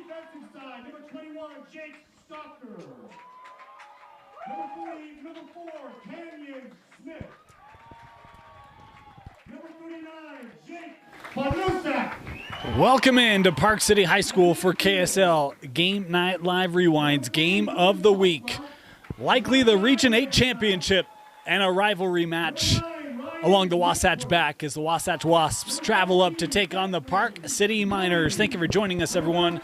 defensive side, number 21, Jake Stocker. Number 4, Canyon Smith. Number 39, Jake Panusak. Welcome in to Park City High School for KSL Game Night Live Rewinds Game of the Week. Likely the Region 8 Championship and a rivalry match along the Wasatch back as the Wasatch Wasps travel up to take on the Park City Miners. Thank you for joining us, everyone.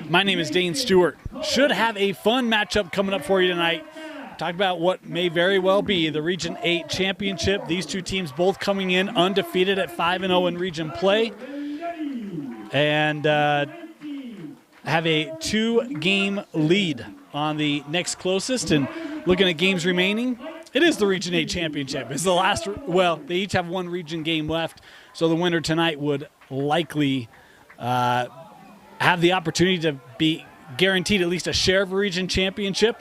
My name is Dane Stewart. Should have a fun matchup coming up for you tonight. Talk about what may very well be the Region 8 Championship. These two teams both coming in undefeated at 5-0 in region play. And have a 2-game lead on the next closest. And looking at games remaining, it is the Region 8 Championship. It's the last, well, they each have one region game left. So the winner tonight would likely have the opportunity to be guaranteed at least a share of a region championship.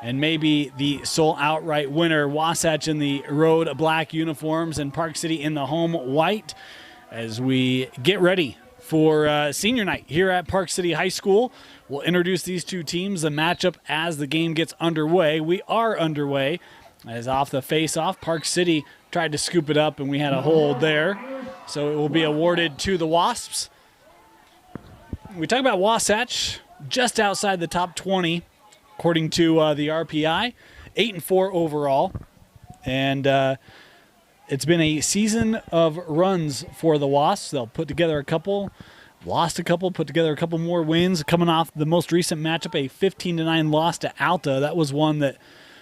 And maybe the sole outright winner, Wasatch in the road black uniforms and Park City in the home white, as we get ready for senior night here at Park City High School. We'll introduce these two teams, the matchup as the game gets underway. We are underway as off the face-off. Park City tried to scoop it up and we had a hold there. So it will be awarded to the Wasps. We talk about Wasatch just outside the top 20. According to the RPI, 8-4 overall, and it's been a season of runs for the Wasps. They'll put together a couple, lost a couple, put together a couple more wins. Coming off the most recent matchup, a 15-9 loss to Alta. That was one that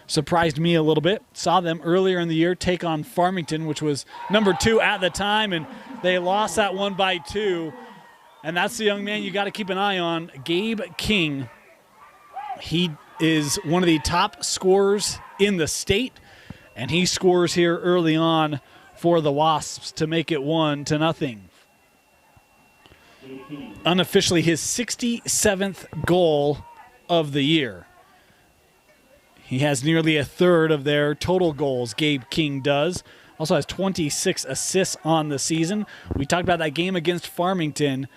surprised me a little bit. Saw them earlier in the year take on Farmington, which was number 2 at the time, and they lost that one by 2. And that's the young man you got to keep an eye on, Gabe King. He is one of the top scorers in the state, and he scores here early on for the Wasps to make it 1-0. Unofficially his 67th goal of the year. He has nearly a third of their total goals, Gabe King does. Also has 26 assists on the season. We talked about that game against Farmington.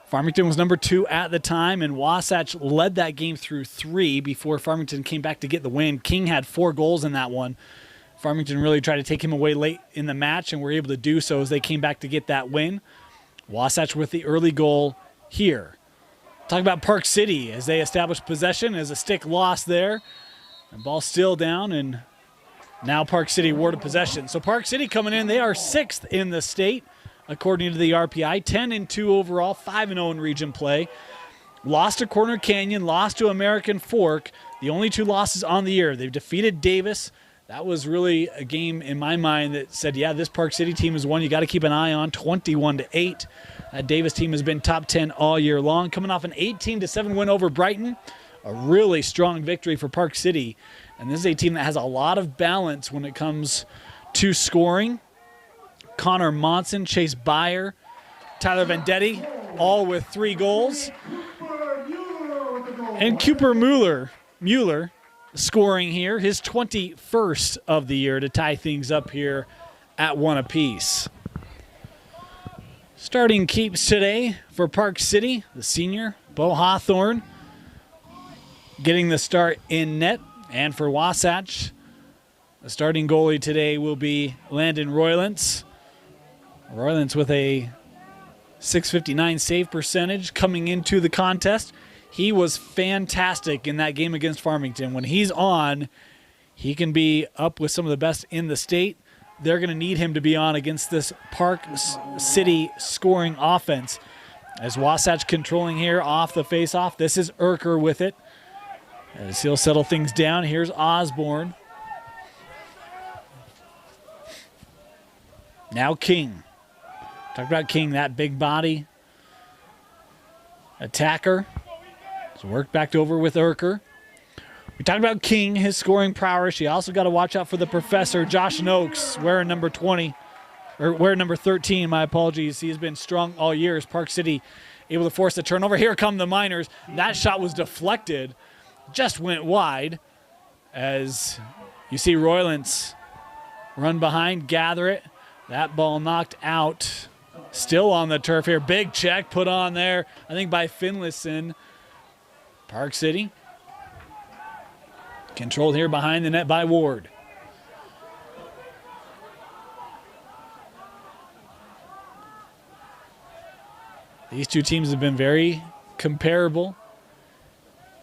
Farmington was number 2 at the time, and Wasatch led that game through 3 before Farmington came back to get the win. King had 4 goals in that one. Farmington really tried to take him away late in the match and were able to do so as they came back to get that win. Wasatch with the early goal here. Talk about Park City as they established possession as a stick lost there. The ball still down, and now Park City awarded possession. So Park City coming in, they are 6th in the state. According to the RPI, 10-2 overall, 5-0 in region play. Lost to Corner Canyon, lost to American Fork. The only 2 losses on the year. They've defeated Davis. That was really a game in my mind that said, yeah, this Park City team is one you got to keep an eye on, 21-8. That Davis team has been top 10 all year long. Coming off an 18-7 win over Brighton. A really strong victory for Park City. And this is a team that has a lot of balance when it comes to scoring. Connor Monson, Chase Byer, Tyler Vendetti, all with 3 goals. And Cooper Mueller scoring here, his 21st of the year to tie things up here at 1 apiece. Starting keeps today for Park City, the senior, Bo Hawthorne, getting the start in net. And for Wasatch, the starting goalie today will be Landon Roylance. Roylance with a .659 save percentage coming into the contest. He was fantastic in that game against Farmington. When he's on, he can be up with some of the best in the state. They're going to need him to be on against this Park City scoring offense. As Wasatch controlling here off the face-off. This is Urker with it. As he'll settle things down, here's Osborne. Now King. Talk about King, that big body attacker. It's worked back over with Urker. We talked about King, his scoring prowess. You also got to watch out for the professor, Josh Noakes, wearing number 20, or wearing number 13, my apologies. He has been strong all year as Park City able to force the turnover. Here come the Miners. That shot was deflected, just went wide as you see Roylance run behind, gather it. That ball knocked out. Still on the turf here. Big check put on there, I think by Finlayson. Park City controlled here behind the net by Ward. These two teams have been very comparable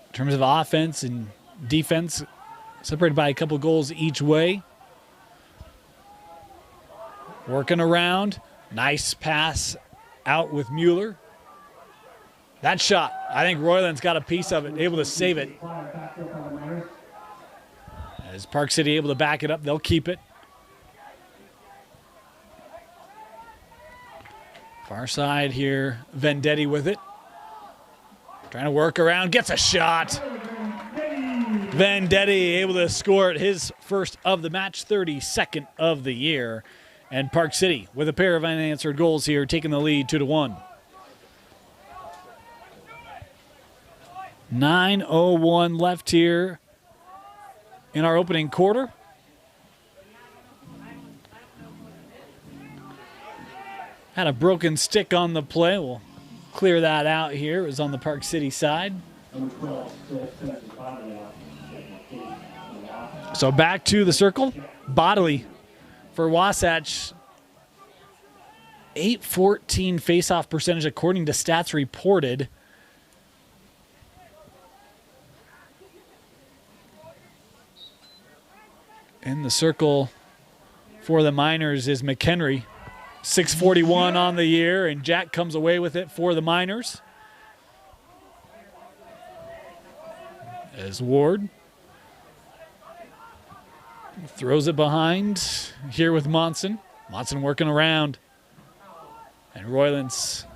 in terms of offense and defense, separated by a couple goals each way. Working around. Nice pass out with Mueller. That shot, I think Royland's got a piece of it, able to save it. As Park City able to back it up, they'll keep it. Far side here, Vendetti with it. Trying to work around, gets a shot. Vendetti able to score it, his first of the match, 32nd of the year. And Park City with a pair of unanswered goals here, taking the lead 2-1. 9:01 left here in our opening quarter. Had a broken stick on the play. We'll clear that out here. It was on the Park City side. So back to the circle. Bodley for Wasatch. 8-14 face-off percentage according to stats reported. In the circle for the Miners is McHenry. 641 on the year, and Jack comes away with it for the Miners. As Ward throws it behind here with Monson. Monson working around. And Royland's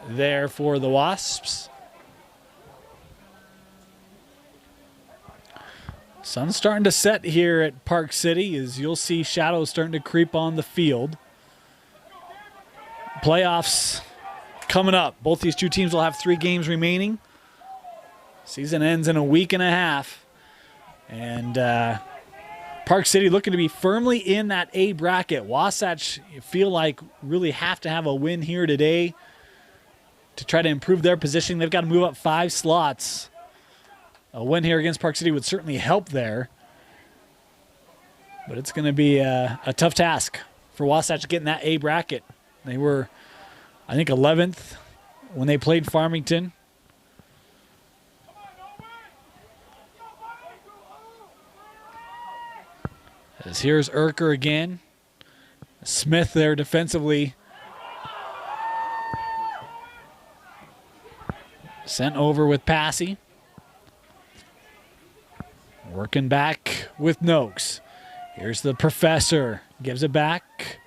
there for the Wasps. Sun's starting to set here at Park City as you'll see shadows starting to creep on the field. Playoffs coming up. Both these two teams will have 3 games remaining. Season ends in a week and a half. And Park City looking to be firmly in that A bracket. Wasatch feel like really have to have a win here today to try to improve their position. They've got to move up 5 slots. A win here against Park City would certainly help there. But it's going to be a tough task for Wasatch getting that A bracket. They were, I think, 11th when they played Farmington. As here's Urker again. Smith there defensively. Sent over with Passy. Working back with Noakes. Here's the Professor. Gives it back.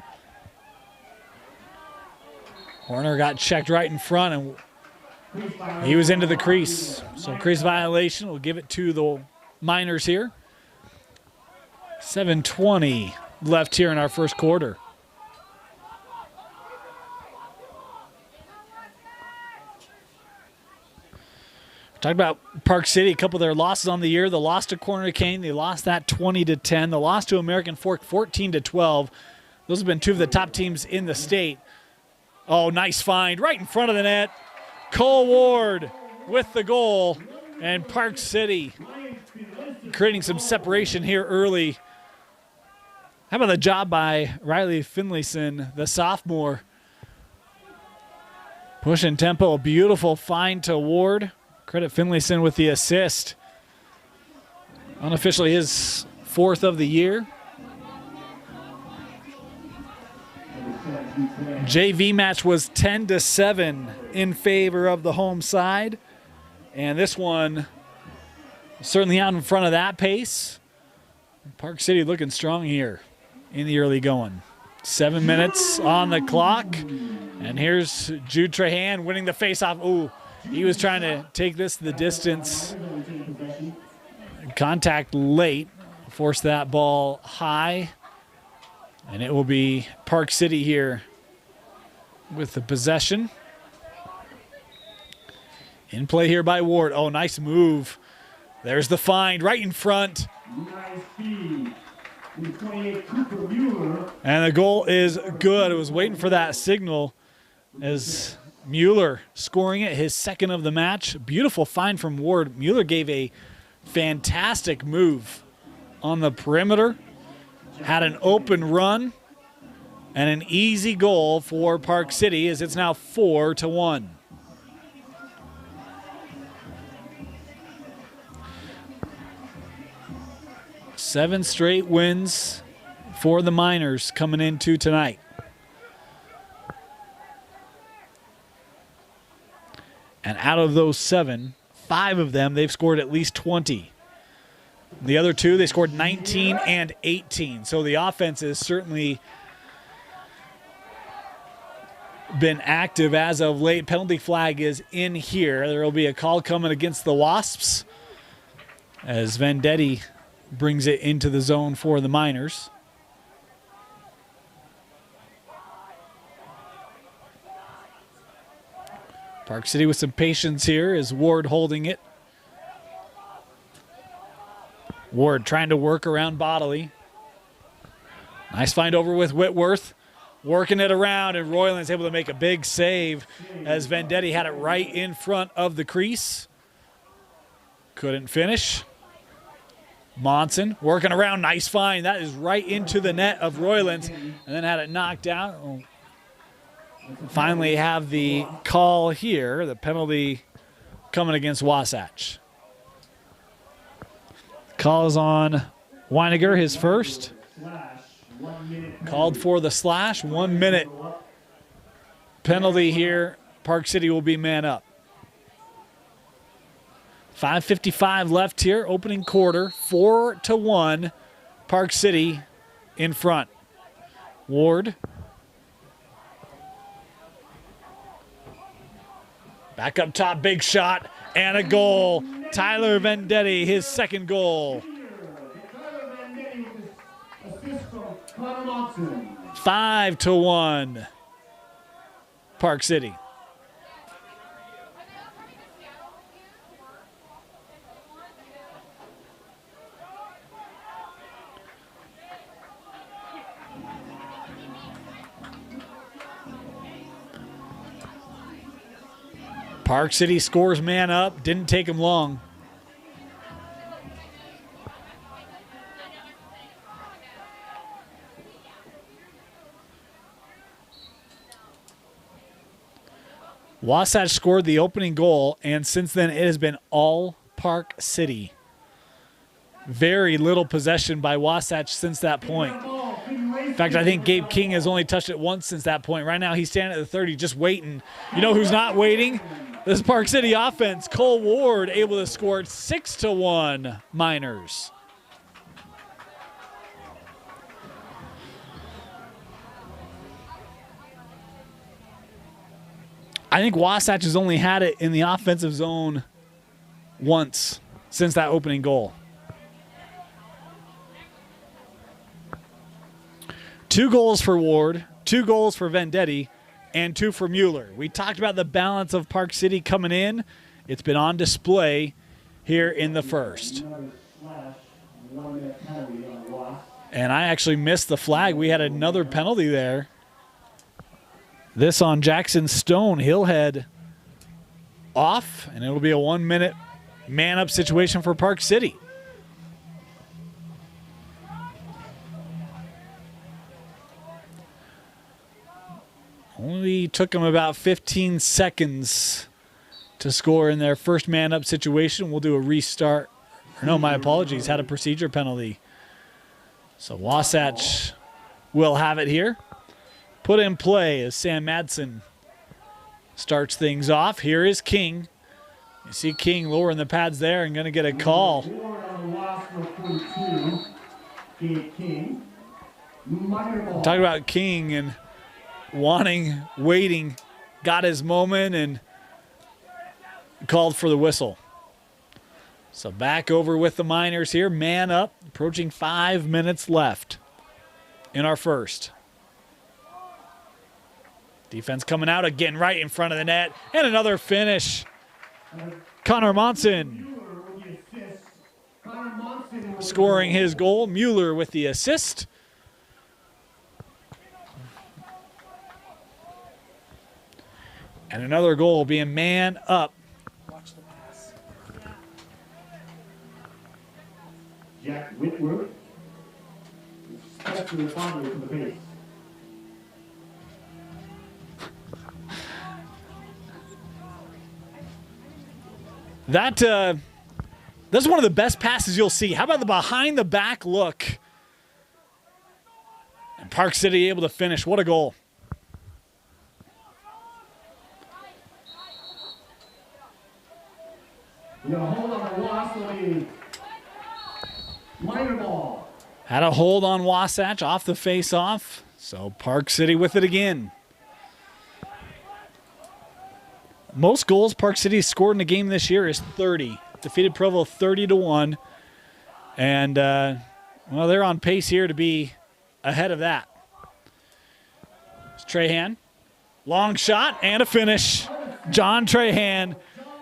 Horner got checked right in front, and he was into the crease. So crease violation. We'll give it to the Miners here. 7:20 left here in our first quarter. Talk about Park City, a couple of their losses on the year. They lost to Corner Cane. They lost that 20-10. They lost to American Fork 14-12. Those have been 2 of the top teams in the state. Oh, nice find right in front of the net. Cole Ward with the goal. And Park City creating some separation here early. How about the job by Riley Finlayson, the sophomore? Pushing tempo, a beautiful find to Ward. Credit Finlayson with the assist. Unofficially his 4th of the year. JV match was 10-7 in favor of the home side. And this one certainly out in front of that pace. Park City looking strong here in the early going. 7 minutes on the clock. And here's Jude Trahan winning the faceoff. Ooh. He was trying to take this the distance. Contact late. Force that ball high. And it will be Park City here with the possession. In play here by Ward. Oh, nice move. There's the find right in front. And the goal is good. It was waiting for that signal as Mueller scoring it, his second of the match. Beautiful find from Ward. Mueller gave a fantastic move on the perimeter, had an open run, and an easy goal for Park City as it's now 4-1. Seven straight wins for the Miners coming into tonight. And out of those 7, 5 of them, they've scored at least 20. The other 2, they scored 19 and 18. So the offense has certainly been active as of late. Penalty flag is in here. There will be a call coming against the Wasps as Vendetti brings it into the zone for the Miners. Park City with some patience here as Ward holding it. Ward trying to work around Bodley. Nice find over with Whitworth. Working it around, and Royland's able to make a big save as Vendetti had it right in front of the crease. Couldn't finish. Monson working around, nice find. That is right into the net of Royland's, and then had it knocked out. Finally have the call here, the penalty coming against Wasatch. Call is on Weiniger, his first. Called for the slash, 1 minute penalty here. Park City will be man up. 5:55 left here, opening quarter, 4-1. Park City in front. Ward. Back up top, big shot, and a goal. Tyler Vendetti, his second goal. 5-1. Park City. Park City scores man up. Didn't take him long. Wasatch scored the opening goal, and since then it has been all Park City. Very little possession by Wasatch since that point. In fact, I think Gabe King has only touched it once since that point. Right now he's standing at the 30 just waiting. You know who's not waiting? This Park City offense. Cole Ward able to score 6-1 Miners. I think Wasatch has only had it in the offensive zone once since that opening goal. 2 goals for Ward, 2 goals for Vendetti, and 2 for Mueller. We talked about the balance of Park City coming in. It's been on display here in the first. And I actually missed the flag. We had another penalty there. This on Jackson Stone. He'll head off, and it'll be a 1 minute man-up situation for Park City. Only took them about 15 seconds to score in their first man-up situation. We'll do a restart. Or no, my apologies. Had a procedure penalty. So Wasatch will have it here. Put in play as Sam Madsen starts things off. Here is King. You see King lowering the pads there and going to get a call. Talk about King and wanting, waiting, got his moment and called for the whistle. So back over with the Miners here. Man up, approaching 5 minutes left in our first. Defense coming out again right in front of the net. And another finish. Connor Monson scoring his goal. Mueller with the assist. And another goal being man up. Watch the pass. Jack Whitworth. Steps to the fondly to the base. That's one of the best passes you'll see. How about the behind the back look? And Park City able to finish. What a goal. We're going to hold on the Wasatch on the minor ball. Had a hold on Wasatch off the face-off. So Park City with it again. Most goals Park City has scored in a game this year is 30. Defeated Provo 30-1. And, well, they're on pace here to be ahead of that. It's Trahan. Long shot and a finish. John Trahan,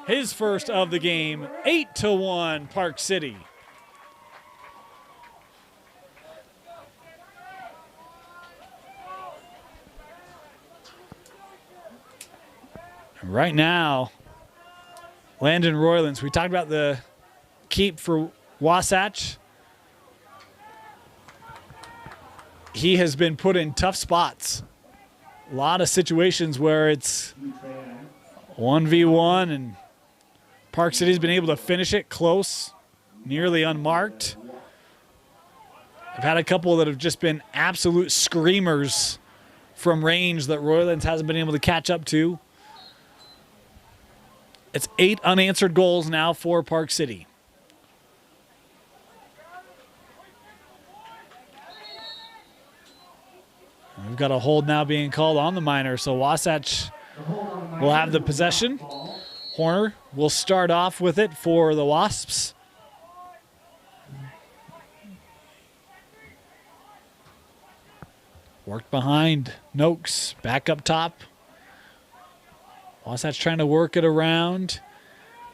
his first of the game. 8-1 Park City. Right now, Landon Roylance, we talked about the keep for Wasatch. He has been put in tough spots. A lot of situations where it's 1v1 and Park City's been able to finish it close, nearly unmarked. I've had a couple that have just been absolute screamers from range that Roylance hasn't been able to catch up to. It's 8 unanswered goals now for Park City. We've got a hold now being called on the minor, so Wasatch will have the possession. Horner will start off with it for the Wasps. Worked behind Noakes, back up top. Wasatch trying to work it around.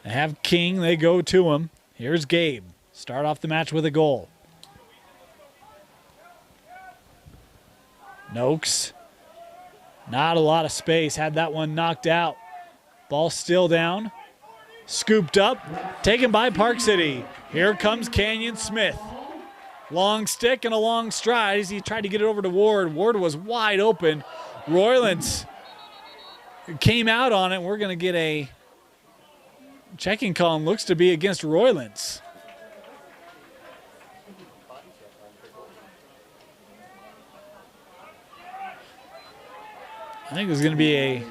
They have King. They go to him. Here's Gabe. Start off the match with a goal. Noakes. Not a lot of space. Had that one knocked out. Ball still down. Scooped up. Taken by Park City. Here comes Canyon Smith. Long stick and a long stride as he tried to get it over to Ward. Ward was wide open. Roylance came out on it. We're going to get a checking call, and looks to be against Roylance. I think there's going to be a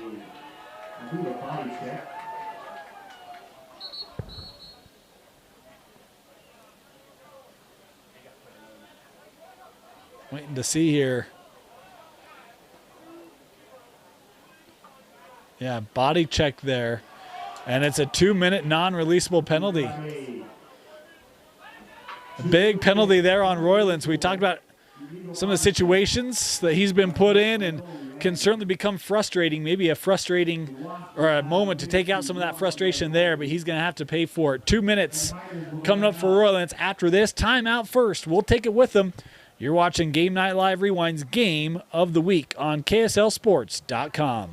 waiting to see here. Yeah, body check there. And it's a 2-minute non-releasable penalty. A big penalty there on Roylance. We talked about some of the situations that he's been put in and can certainly become frustrating. Maybe a frustrating or a moment to take out some of that frustration there, but he's going to have to pay for it. 2 minutes coming up for Roylance after this. Timeout first. We'll take it with them. You're watching Game Night Live Rewind's Game of the Week on KSLSports.com.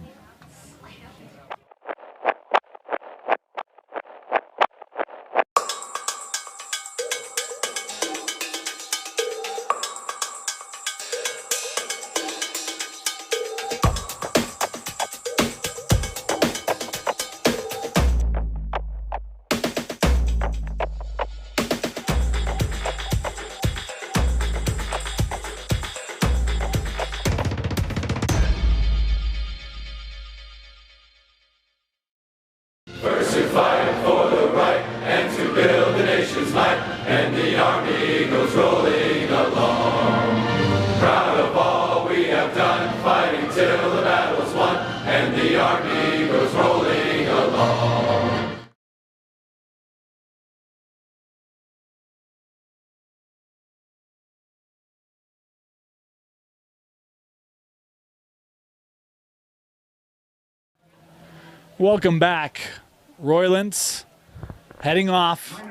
Welcome back. Roylance heading off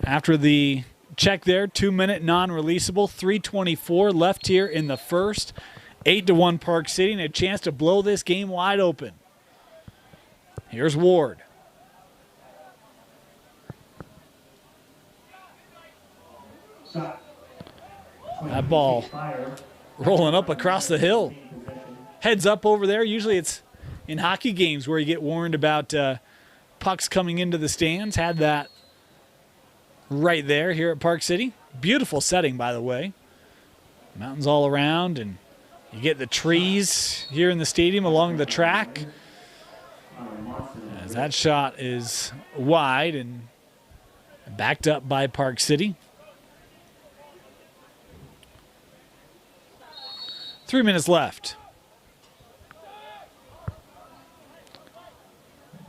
after the check there. 2-minute non-releasable. 3:24 left here in the first. 8-1 Park City and a chance to blow this game wide open. Here's Ward. That ball rolling up across the hill. Heads up over there. Usually it's in hockey games where you get warned about pucks coming into the stands. Had that right there here at Park City. Beautiful setting, by the way. Mountains all around, and you get the trees here in the stadium along the track. As that shot is wide and backed up by Park City. 3 minutes left.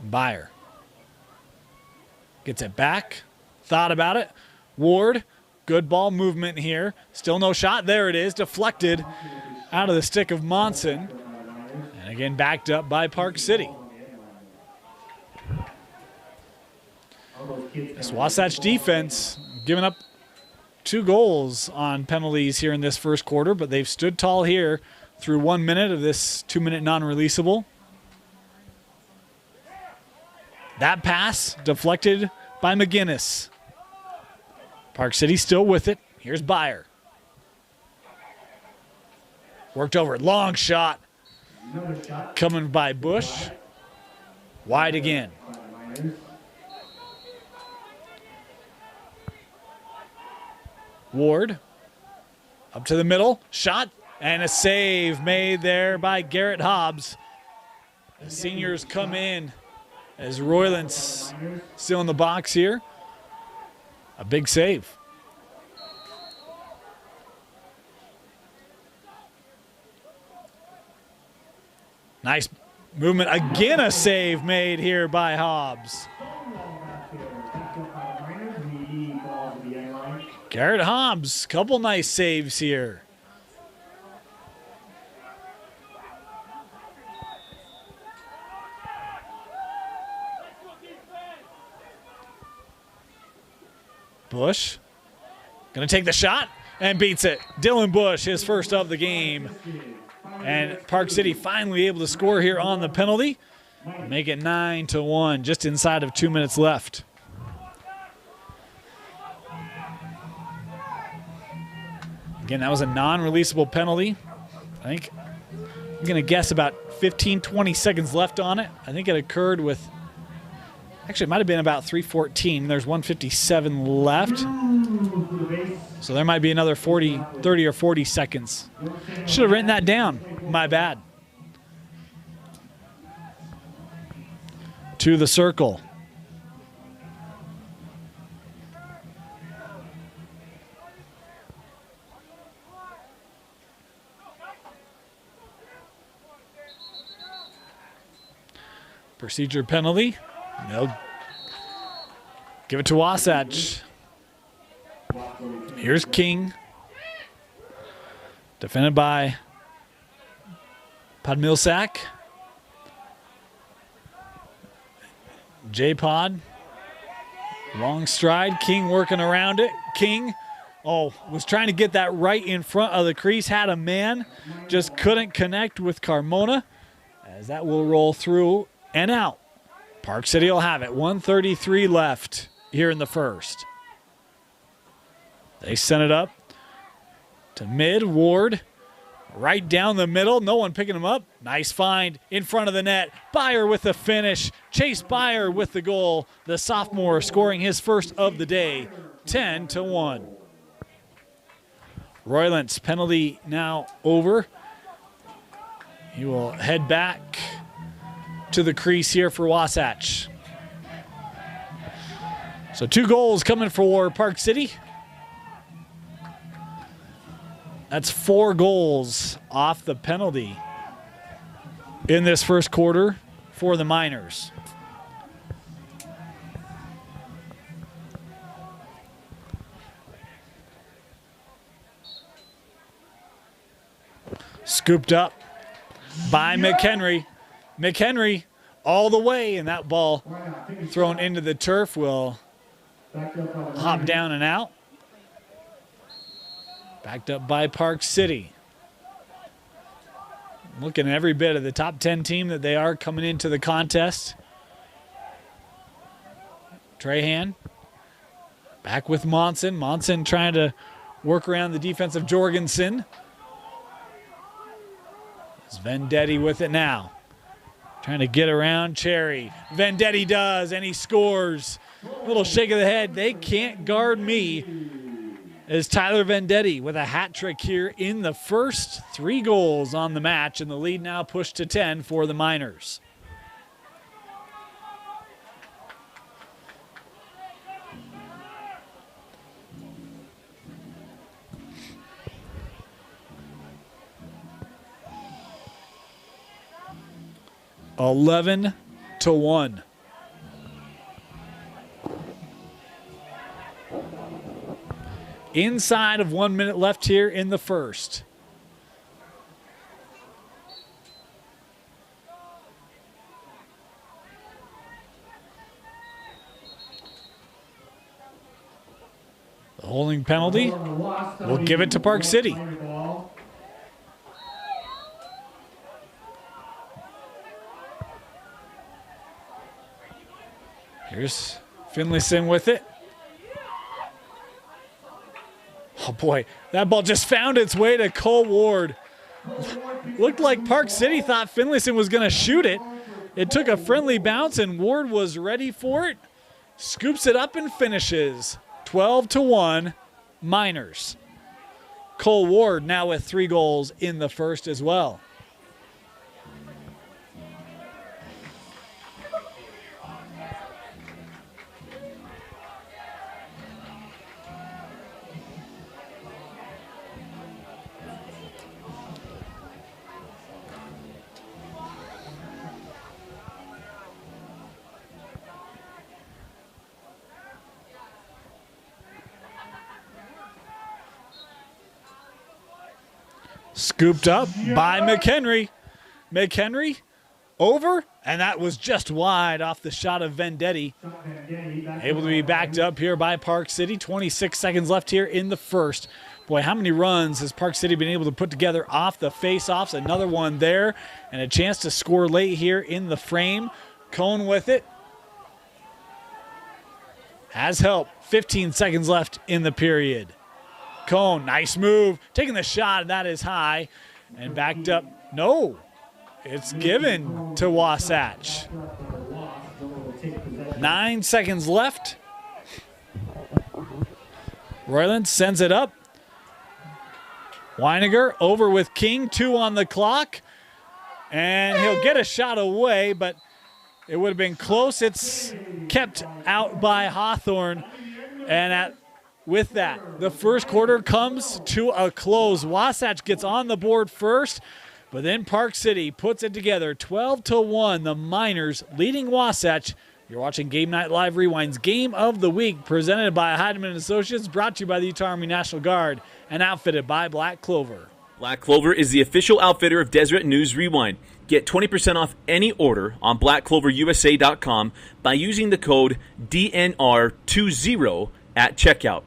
Byer gets it back. Thought about it. Ward, good ball movement here. Still no shot. There it is. Deflected out of the stick of Monson. And again, backed up by Park City. This Wasatch defense giving up 2 goals on penalties here in this first quarter, but they've stood tall here through 1 minute of this 2-minute non-releasable. That pass deflected by McGinnis. Park City still with it. Here's Byer. Worked over. Long shot. Coming by Bush. Wide again. Ward. Up to the middle. Shot. And a save made there by Garrett Hobbs. The seniors come in as Royland's still in the box here. A big save. Nice movement. Again, a save made here by Hobbs. Garrett Hobbs, couple nice saves here. Bush gonna take the shot and beats it. Dylan Bush, his first of the game. And Park City finally able to score here on the penalty. Make it 9-1, just inside of 2 minutes left. Again, that was a non-releasable penalty. I think I'm gonna guess about 15-20 seconds left on it. I think it occurred with, actually, it might have been about 3:14. There's 1:57 left. So there might be another 30 or 40 seconds. Should have written that down. My bad. To the circle. Procedure penalty. No. Give it to Wasatch. Here's King. Defended by Podmilsack. J-Pod. Long stride. King working around it. King, was trying to get that right in front of the crease. Had a man. Just couldn't connect with Carmona. As that will roll through and out. Park City will have it. 1:33 left here in the first. They sent it up to mid. Ward right down the middle. No one picking him up. Nice find in front of the net. Byer with the finish. Chase Byer with the goal. The sophomore scoring his first of the day. 10-1. Roylance penalty now over. He will head back to the crease here for Wasatch. So 2 goals coming for Park City. That's 4 goals off the penalty in this first quarter for the Miners. Scooped up by McHenry. McHenry all the way, and that ball thrown into the turf will hop down and out. Backed up by Park City. looking at every bit of the top 10 team that they are coming into the contest. Trahan back with Monson. Monson trying to work around the defense of Jorgensen. It's Vendetti with it now. Trying to get around Cherry. Vendetti does, and he scores. A little shake of the head. They can't guard me. As Tyler Vendetti with a hat trick here in the first. 3 goals on the match, and the lead now pushed to 10 for the Miners. $11-1. Inside of 1 minute left here in the first. The holding penalty will give it to Park City. Here's Finlayson with it. Oh boy, that ball just found its way to Cole Ward. Looked like Park City thought Finlayson was going to shoot it. It took a friendly bounce and Ward was ready for it. Scoops it up and finishes. 12-1, Miners. Cole Ward now with 3 goals in the first as well. Scooped up by McHenry. McHenry over, and that was just wide off the shot of Vendetti. Able to be backed up here by Park City. 26 seconds left here in the first. Boy, how many runs has Park City been able to put together off the face-offs? Another one there, and a chance to score late here in the frame. Cone with it. Has help. 15 seconds left in the period. Cone, nice move. Taking the shot, and that is high. And backed up. No, it's given to Wasatch. 9 seconds left. Royland sends it up. Weiniger over with King. 2 on the clock. And he'll get a shot away, but it would have been close. It's kept out by Hawthorne. And with that, the first quarter comes to a close. Wasatch gets on the board first, but then Park City puts it together. 12-1, the Miners leading Wasatch. You're watching Game Night Live Rewind's Game of the Week, presented by Heidemann Associates, brought to you by the Utah Army National Guard, and outfitted by Black Clover. Black Clover is the official outfitter of Deseret News Rewind. Get 20% off any order on blackcloverusa.com by using the code DNR20 at checkout.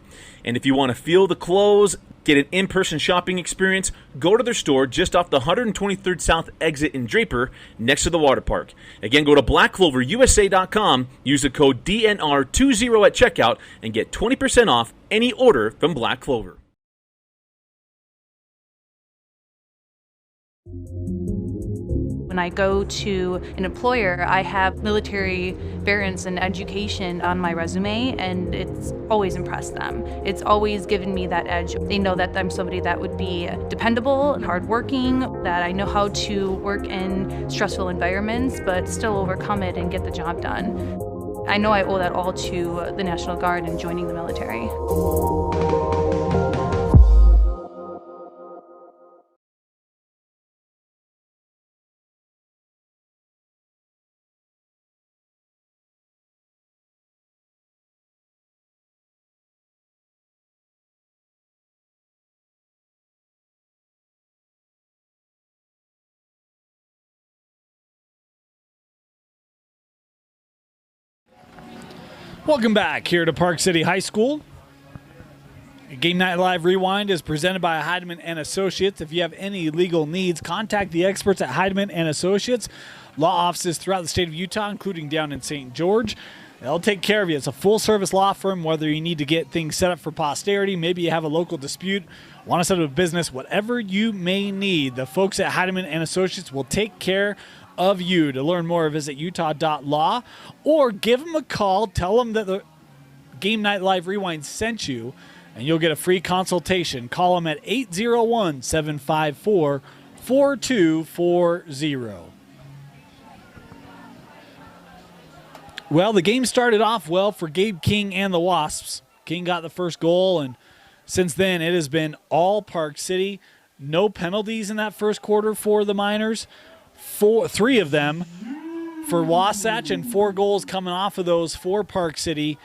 And if you want to feel the clothes, get an in-person shopping experience, go to their store just off the 123rd South exit in Draper, next to the water park. Again, go to blackcloverusa.com, use the code DNR20 at checkout, and get 20% off any order from Black Clover. When I go to an employer, I have military experience and education on my resume, and it's always impressed them. It's always given me that edge. They know that I'm somebody that would be dependable and hardworking, that I know how to work in stressful environments, but still overcome it and get the job done. I know I owe that all to the National Guard and joining the military. Welcome back here to Park City High School. Game Night Live Rewind is presented by Heidemann and Associates. If you have any legal needs, contact the experts at Heidemann and Associates. Law offices throughout the state of Utah, including down in St. George. They'll take care of you. It's a full-service law firm, whether you need to get things set up for posterity, maybe you have a local dispute, want to set up a business, whatever you may need, the folks at Heidemann and Associates will take care of you. To learn more, visit utah.law or give them a call. Tell them that the Game Night Live Rewind sent you, and you'll get a free consultation. Call them at 801-754-4240. Well, the game started off well for Gabe King and the Wasps. King got the first goal, and since then it has been all Park City. No penalties in that first quarter for the Miners. Three of them for Wasatch, and 4 goals coming off of those for Park City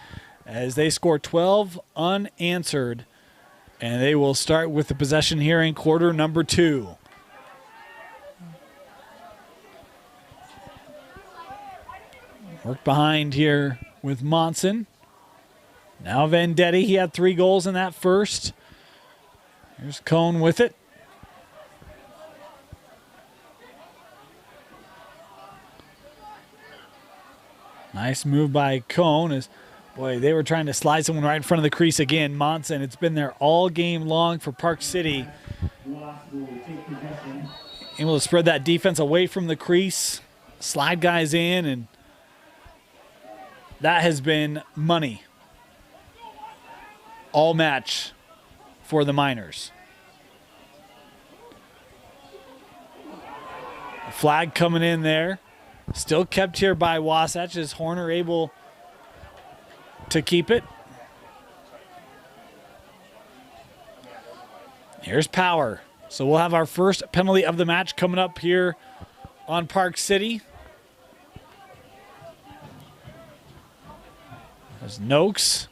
as they score 12 unanswered. And they will start with the possession here in quarter number 2. Work behind here with Monson. Now Vendetti, he had 3 goals in that first. Here's Cone with it. Nice move by Cone. Boy, they were trying to slide someone right in front of the crease again. Monson, it's been there all game long for Park City. Able to spread that defense away from the crease, slide guys in, and that has been money all match for the Miners. A flag coming in there. Still kept here by Wasatch. Is Horner able to keep it? Here's Power. So we'll have our first penalty of the match coming up here on Park City. There's Noakes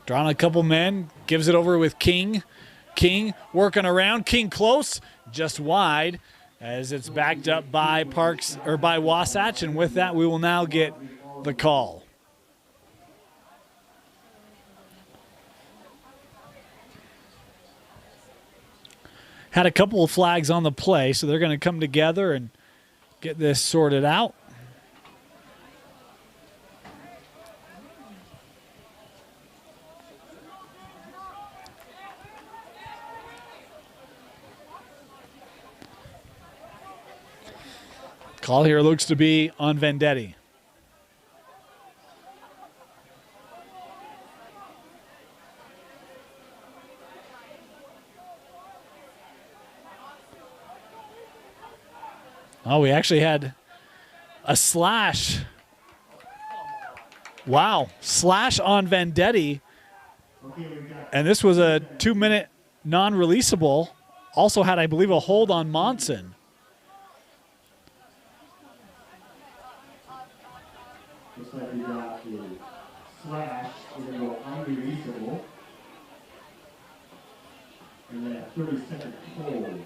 drawing a couple men, gives it over with King. King working around. King close, just wide, as it's backed up by by Wasatch, and with that we will now get the call. Had a couple of flags on the play, so they're going to come together and get this sorted out. Call here looks to be on Vendetti. Oh, we actually had a slash. Wow, slash on Vendetti. And this was a 2-minute non-releasable. Also had, I believe, a hold on Monson. Looks like we got a slash, we're going to go unreleasable. And then a 30-second hold.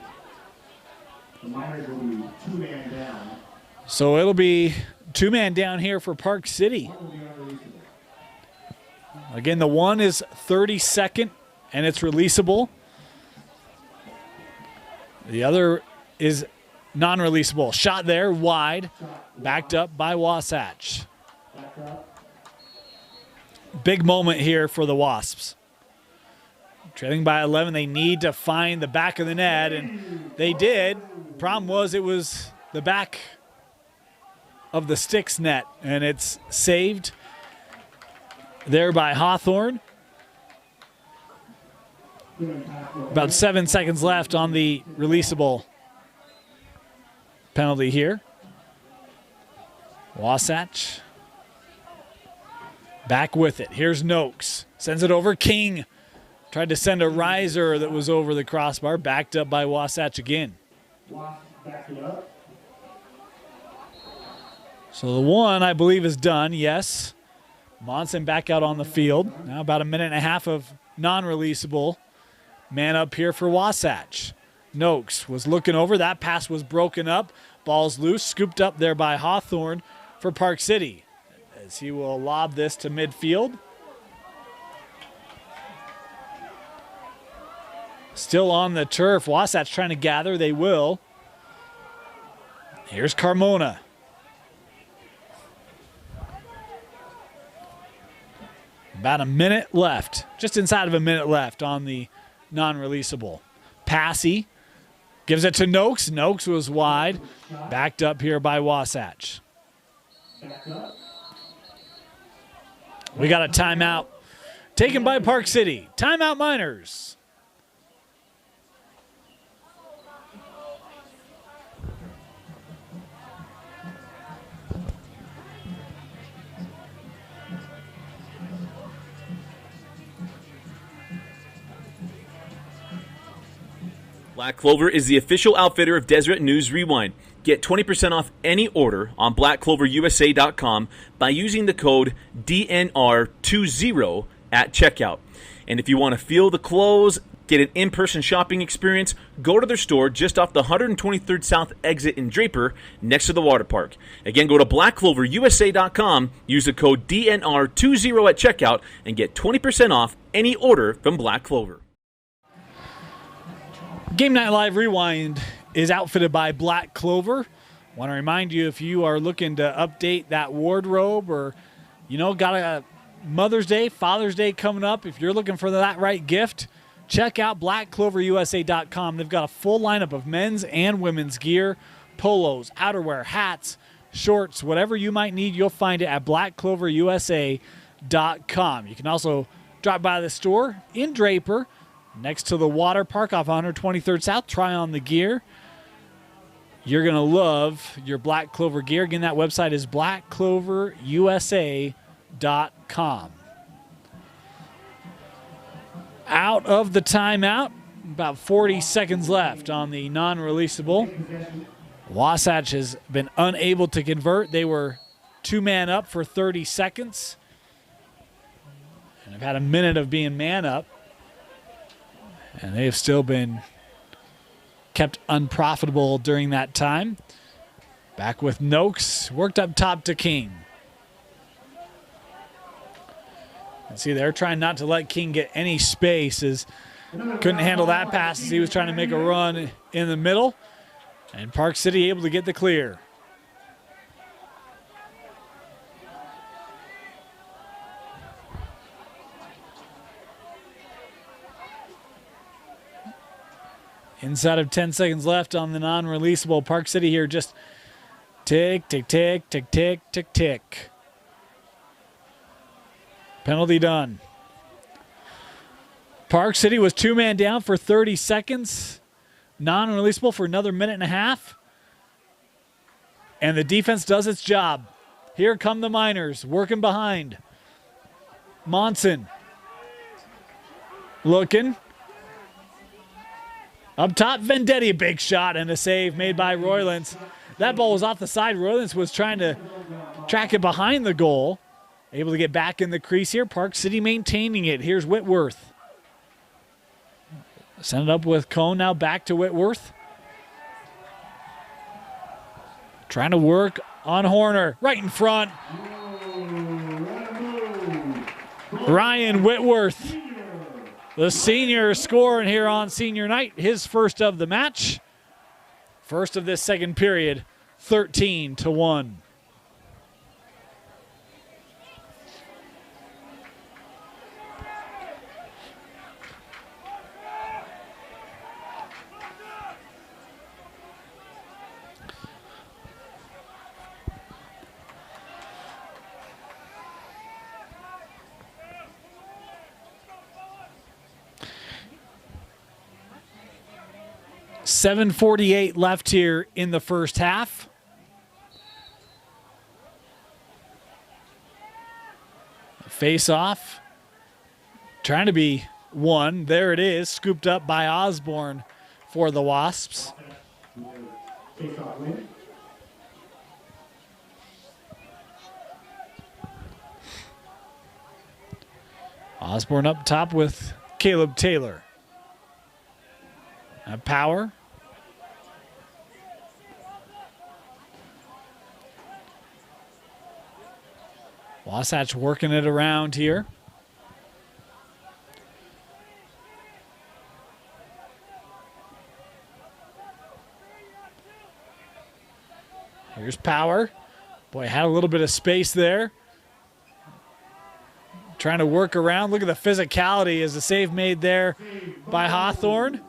The Miners will be 2-man down. So it'll be 2-man down here for Park City. Again, the one is 32nd, and it's releasable. The other is non-releasable. Shot there, wide, backed up by Wasatch. Big moment here for the Wasps. Trailing by 11, they need to find the back of the net, and they did. Problem was it was the back of the Sticks net, and it's saved there by Hawthorne. About 7 seconds left on the releasable penalty here. Wasatch back with it. Here's Noakes. Sends it over. King tried to send a riser that was over the crossbar. Backed up by Wasatch again. So the one, I believe, is done. Yes. Monson back out on the field. Now about a minute and a half of non-releasable. Man up here for Wasatch. Noakes was looking over. That pass was broken up. Ball's loose. Scooped up there by Hawthorne for Park City, as he will lob this to midfield. Still on the turf. Wasatch trying to gather. They will. Here's Carmona. About a minute left. Just inside of a minute left on the non-releasable. Passy gives it to Noakes. Noakes was wide. Backed up here by Wasatch. We got a timeout taken by Park City. Timeout Miners. Black Clover is the official outfitter of Deseret News Rewind. Get 20% off any order on blackcloverusa.com by using the code DNR20 at checkout. And if you want to feel the clothes, get an in-person shopping experience, go to their store just off the 123rd South exit in Draper next to the water park. Again, go to blackcloverusa.com, use the code DNR20 at checkout, and get 20% off any order from Black Clover. Game Night Live Rewind is outfitted by Black Clover. Want to remind you, if you are looking to update that wardrobe or, got a Mother's Day, Father's Day coming up, if you're looking for that right gift, check out blackcloverusa.com. They've got a full lineup of men's and women's gear, polos, outerwear, hats, shorts, whatever you might need, you'll find it at blackcloverusa.com. You can also drop by the store in Draper, next to the water park off 123rd South. Try on the gear. You're going to love your Black Clover gear. Again, that website is blackcloverusa.com. Out of the timeout, about 40 seconds left on the non-releasable. Wasatch has been unable to convert. They were two-man up for 30 seconds. And have had a minute of being man up. And they have still been kept unprofitable during that time. Back with Noakes, worked up top to King. And see, they're trying not to let King get any space, as couldn't handle that pass as he was trying to make a run in the middle. And Park City able to get the clear. Inside of 10 seconds left on the non-releasable. Park City here just tick, tick, tick, tick, tick, tick, tick. Penalty done. Park City was two-man down for 30 seconds. Non-releasable for another minute and a half. And the defense does its job. Here come the Miners working behind. Monson looking. Up top, Vendetti, a big shot and a save made by Roylance. That ball was off the side. Roylance was trying to track it behind the goal. Able to get back in the crease here. Park City maintaining it. Here's Whitworth. Send it up with Cone, now back to Whitworth. Trying to work on Horner, right in front. Ryan Whitworth, the senior, scoring here on senior night. His first of the match. First of this second period, 13-1. .748 left here in the first half. Face off. Trying to be won. There it is. Scooped up by Osborne for the Wasps. Osborne up top with Caleb Taylor. Power. Wasatch working it around here. Here's Power. Boy, had a little bit of space there. Trying to work around. Look at the physicality as the save made there by Hawthorne.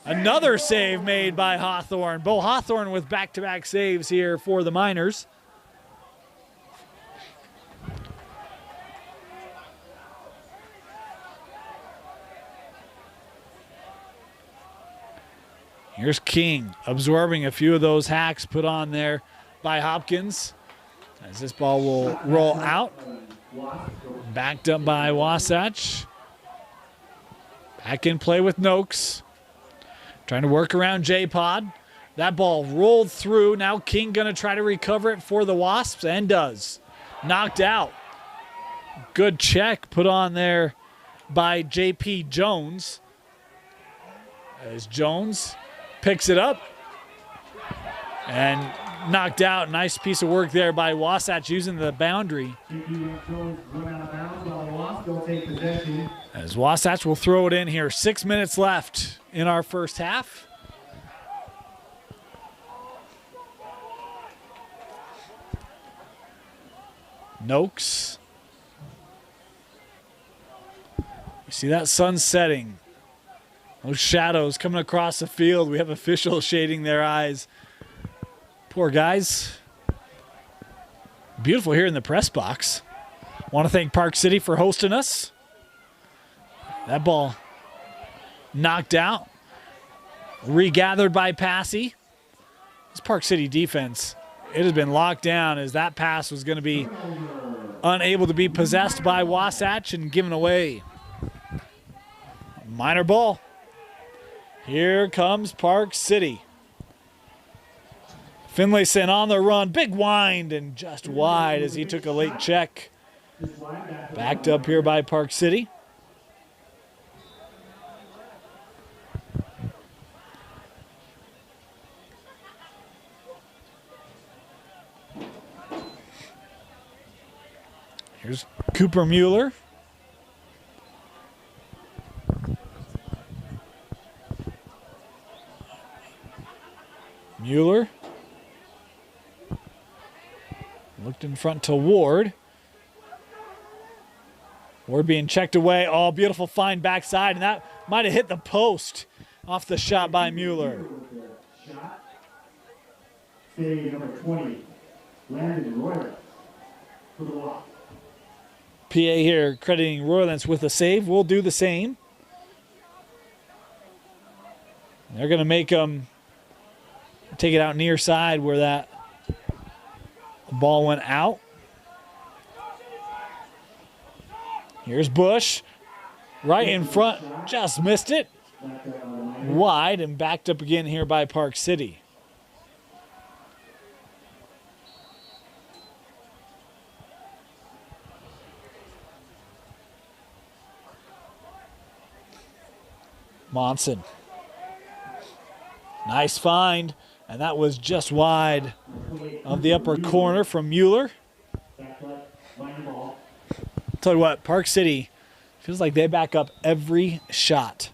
Another save made by Hawthorne. Bo Hawthorne with back-to-back saves here for the Miners. Here's King absorbing a few of those hacks put on there by Hopkins. As this ball will roll out. Backed up by Wasatch. Back in play with Noakes. Trying to work around J-Pod. That ball rolled through. Now King going to try to recover it for the Wasps, and does. Knocked out. Good check put on there by J.P. Jones. As Jones picks it up and knocked out. Nice piece of work there by Wasatch using the boundary. As Wasatch will throw it in here. 6 minutes left in our first half. Noakes. You see that sun setting. Those shadows coming across the field. We have officials shading their eyes. Poor guys. Beautiful here in the press box. Want to thank Park City for hosting us. That ball knocked out. Regathered by Passy. This Park City defense, it has been locked down as that pass was going to be unable to be possessed by Wasatch and given away. Miner ball. Here comes Park City. Finlayson on the run. Big wind and just wide as he took a late check. Backed up here by Park City. Here's Cooper Mueller. Mueller looked in front to Ward. Ward being checked away. Oh, beautiful fine backside, and that might have hit the post off the shot by Mueller. Save number 20, Landon Roylance for the walk. PA here crediting Roylance with a save. We'll do the same. They're going to make them take it out near side where that ball went out. Here's Bush. Right in front. Just missed it. Wide and backed up again here by Park City. Monson. Nice find, and that was just wide of the upper corner from Mueller. Tell you what, Park City feels like they back up every shot.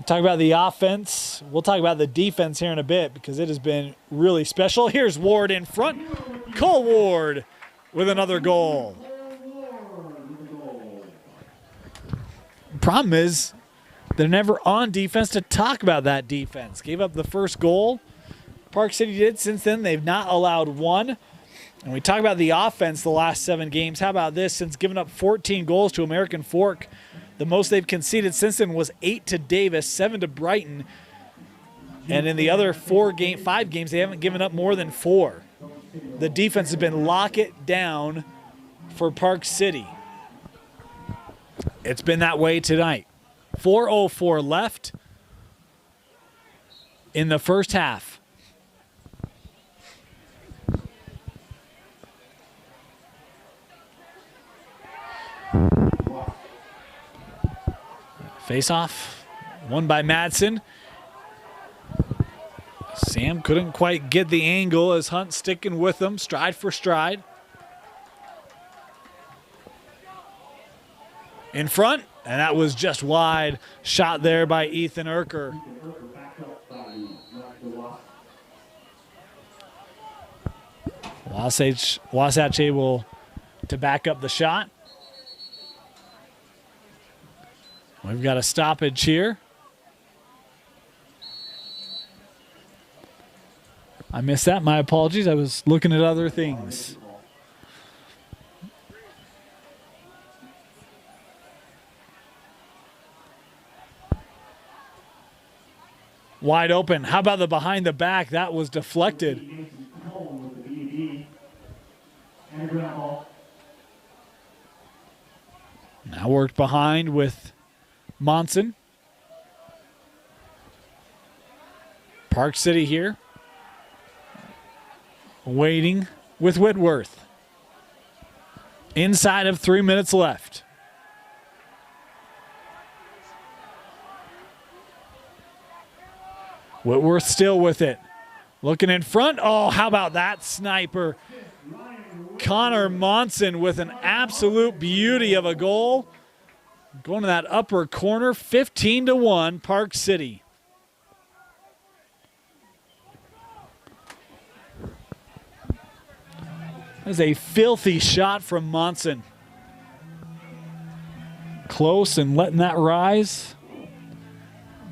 Talk about the offense. We'll talk about the defense here in a bit because it has been really special. Here's Ward in front. Cole Ward with another goal. Problem is, they're never on defense to talk about that defense. Gave up the first goal. Park City did. Since then, they've not allowed one. And we talk about the offense the last 7 games. How about this? Since giving up 14 goals to American Fork, the most they've conceded since then was 8 to Davis, 7 to Brighton. And in the other 5 games, they haven't given up more than 4. The defense has been lock it down for Park City. It's been that way tonight. 4:04 left in the first half. Face-off, won by Madsen. Sam couldn't quite get the angle as Hunt sticking with him, stride for stride. In front, and that was just wide. Shot there by Ethan Urker. Wasatch able to back up the shot. We've got a stoppage here. I missed that. My apologies. I was looking at other things. Wide open. How about the behind the back? That was deflected. Now worked behind with Monson. Park City here. Waiting with Whitworth. Inside of 3 minutes left. Whitworth still with it. Looking in front. Oh, how about that sniper? Connor Monson with an absolute beauty of a goal. Going to that upper corner, 15-1, Park City. That's a filthy shot from Monson. Close and letting that rise.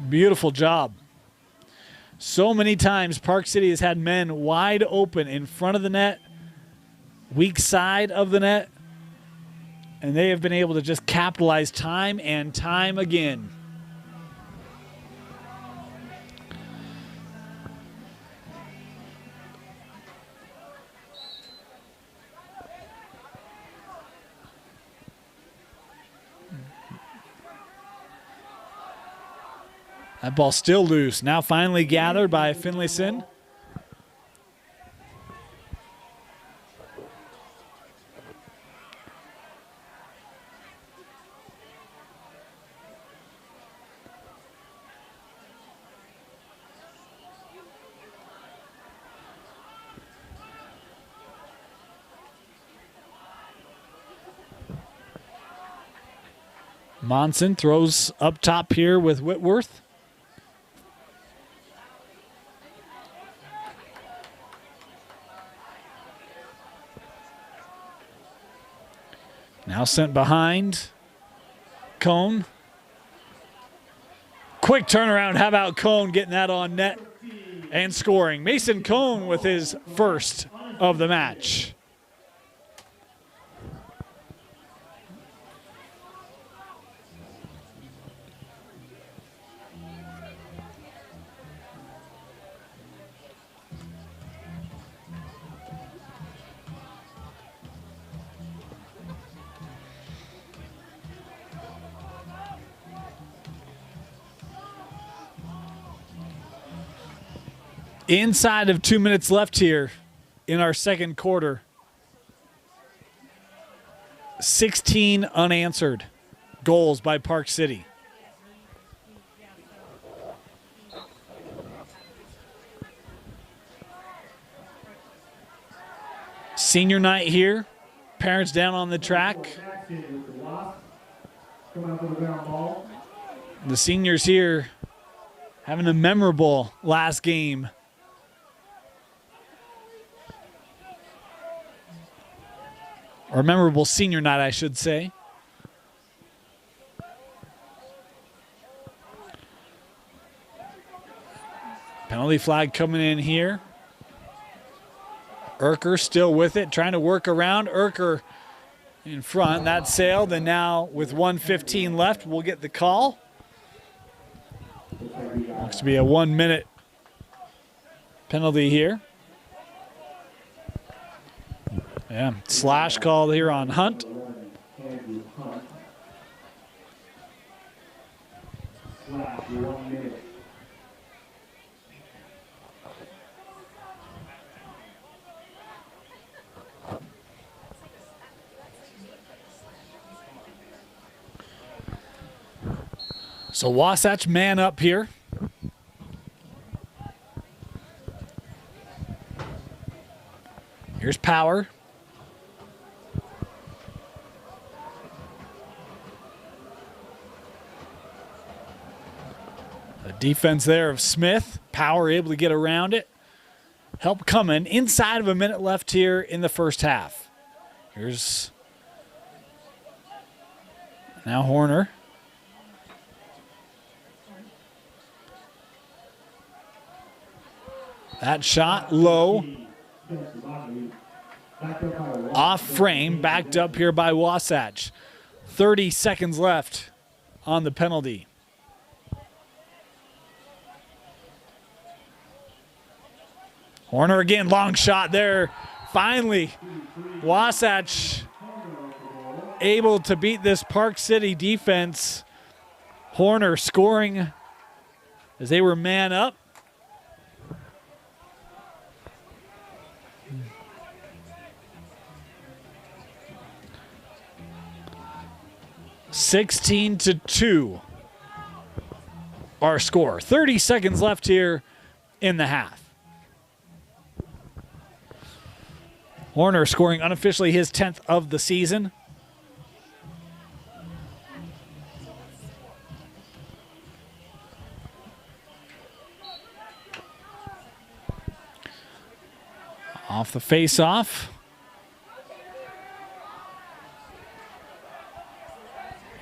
Beautiful job. So many times Park City has had men wide open in front of the net, weak side of the net, and they have been able to just capitalize time and time again. That ball still loose. Now finally gathered by Finlayson. Monson throws up top here with Whitworth. Now sent behind. Cone. Quick turnaround. How about Cone getting that on net and scoring? Mason Cone with his first of the match. Inside of 2 minutes left here in our second quarter. 16 unanswered goals by Park City. Senior night here. Parents down on the track. The seniors here having a memorable last game. Or memorable senior night, I should say. Penalty flag coming in here. Urker still with it, trying to work around. Urker in front, that sailed, and now with 1:15 left, we'll get the call. Looks to be a 1 minute penalty here. Yeah, slash called here on Hunt. So Wasatch man up here. Here's Power. The defense there of Smith. Power able to get around it. help coming. Inside of a minute left here in the first half. Here's now Horner. That shot low. Off frame, backed up here by Wasatch. 30 seconds left on the penalty. Horner again, long shot there. Finally, Wasatch able to beat this Park City defense. Horner scoring as they were man up. (16-2) our score. 30 seconds left here in the half. Horner scoring unofficially his 10th of the season. Off the face-off.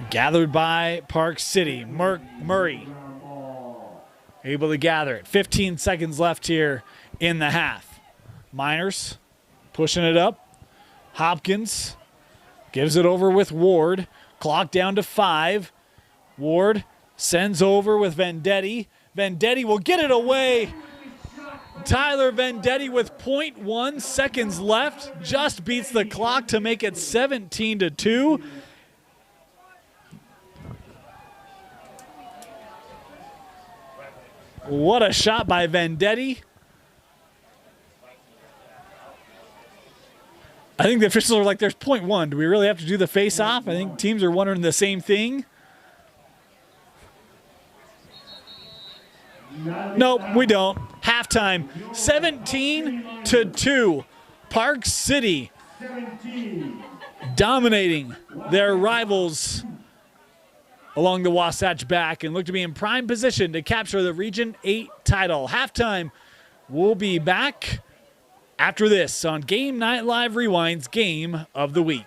Gathered by Park City. Murray able to gather it. 15 seconds left here in the half. Miners pushing it up. Hopkins gives it over with Ward. Clock down to 5. Ward sends over with Vendetti. Vendetti will get it away. Tyler Vendetti with 0.1 seconds left. Just beats the clock to make it 17-2. What a shot by Vendetti. I think the officials are like, there's 0.1. Do we really have to do the face-off? I think teams are wondering the same thing. Nope, we don't. Halftime, 17-2. Park City dominating their rivals along the Wasatch back and look to be in prime position to capture the Region 8 title. Halftime, we'll be back after this on Game Night Live Rewind's Game of the Week.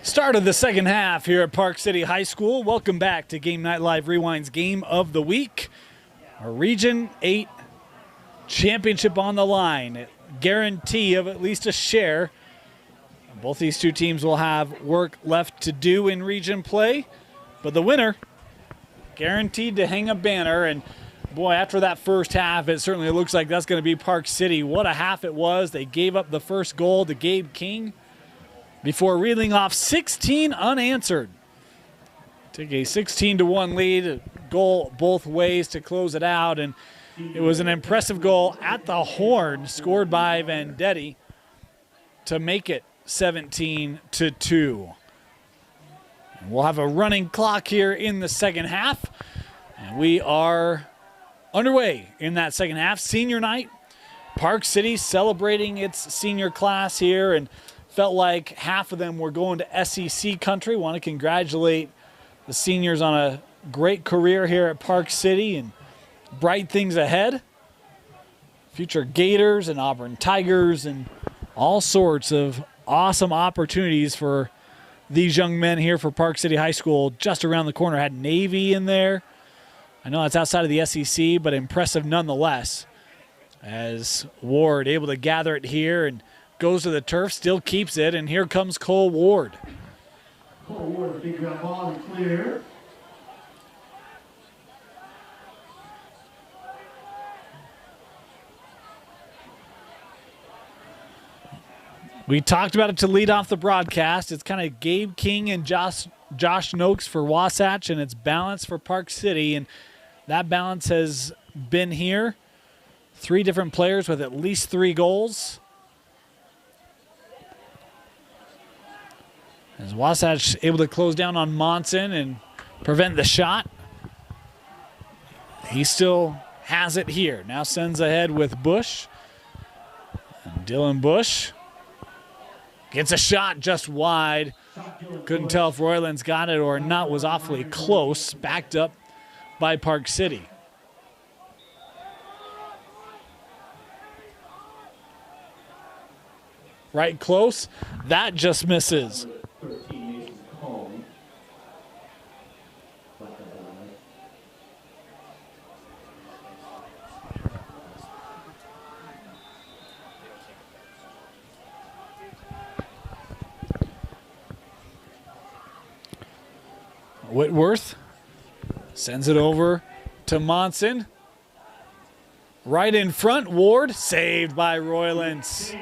Start of the second half here at Park City High School. Welcome back to Game Night Live Rewind's Game of the Week. Our Region 8 championship on the line. A guarantee of at least a share. Both these two teams will have work left to do in region play, but the winner guaranteed to hang a banner. And boy, after that first half, it certainly looks like that's going to be Park City. What a half it was. They gave up the first goal to Gabe King before reeling off 16 unanswered. Took a 16-1 lead, a goal both ways to close it out, and it was an impressive goal at the horn scored by Vendetti to make it 17-2. And we'll have a running clock here in the second half, and we are underway in that second half. Senior night, Park City celebrating its senior class here, and felt like half of them were going to SEC country. Want to congratulate the seniors on a great career here at Park City and bright things ahead. Future Gators and Auburn Tigers and all sorts of awesome opportunities for these young men here for Park City High School. Just around the corner, had Navy in there. I know that's outside of the SEC, but impressive nonetheless. as Ward able to gather it here and goes to the turf, still keeps it, and here comes Cole Ward. Cole Ward, big ground ball and clear. We talked about it to lead off the broadcast. It's kind of Gabe King and Josh Noakes for Wasatch, and it's balance for Park City, and that balance has been here. 3 different players with at least 3 goals. As Wasatch able to close down on Monson and prevent the shot. He still has it here. Now sends ahead with Bush. And Dylan Bush gets a shot just wide. Couldn't tell if Royland's got it or not. Was awfully close. Backed up by Park City. Right close. That just misses. 13 Mason's home. Whitworth sends it over to Monson. Right in front, Ward, saved by Roylance.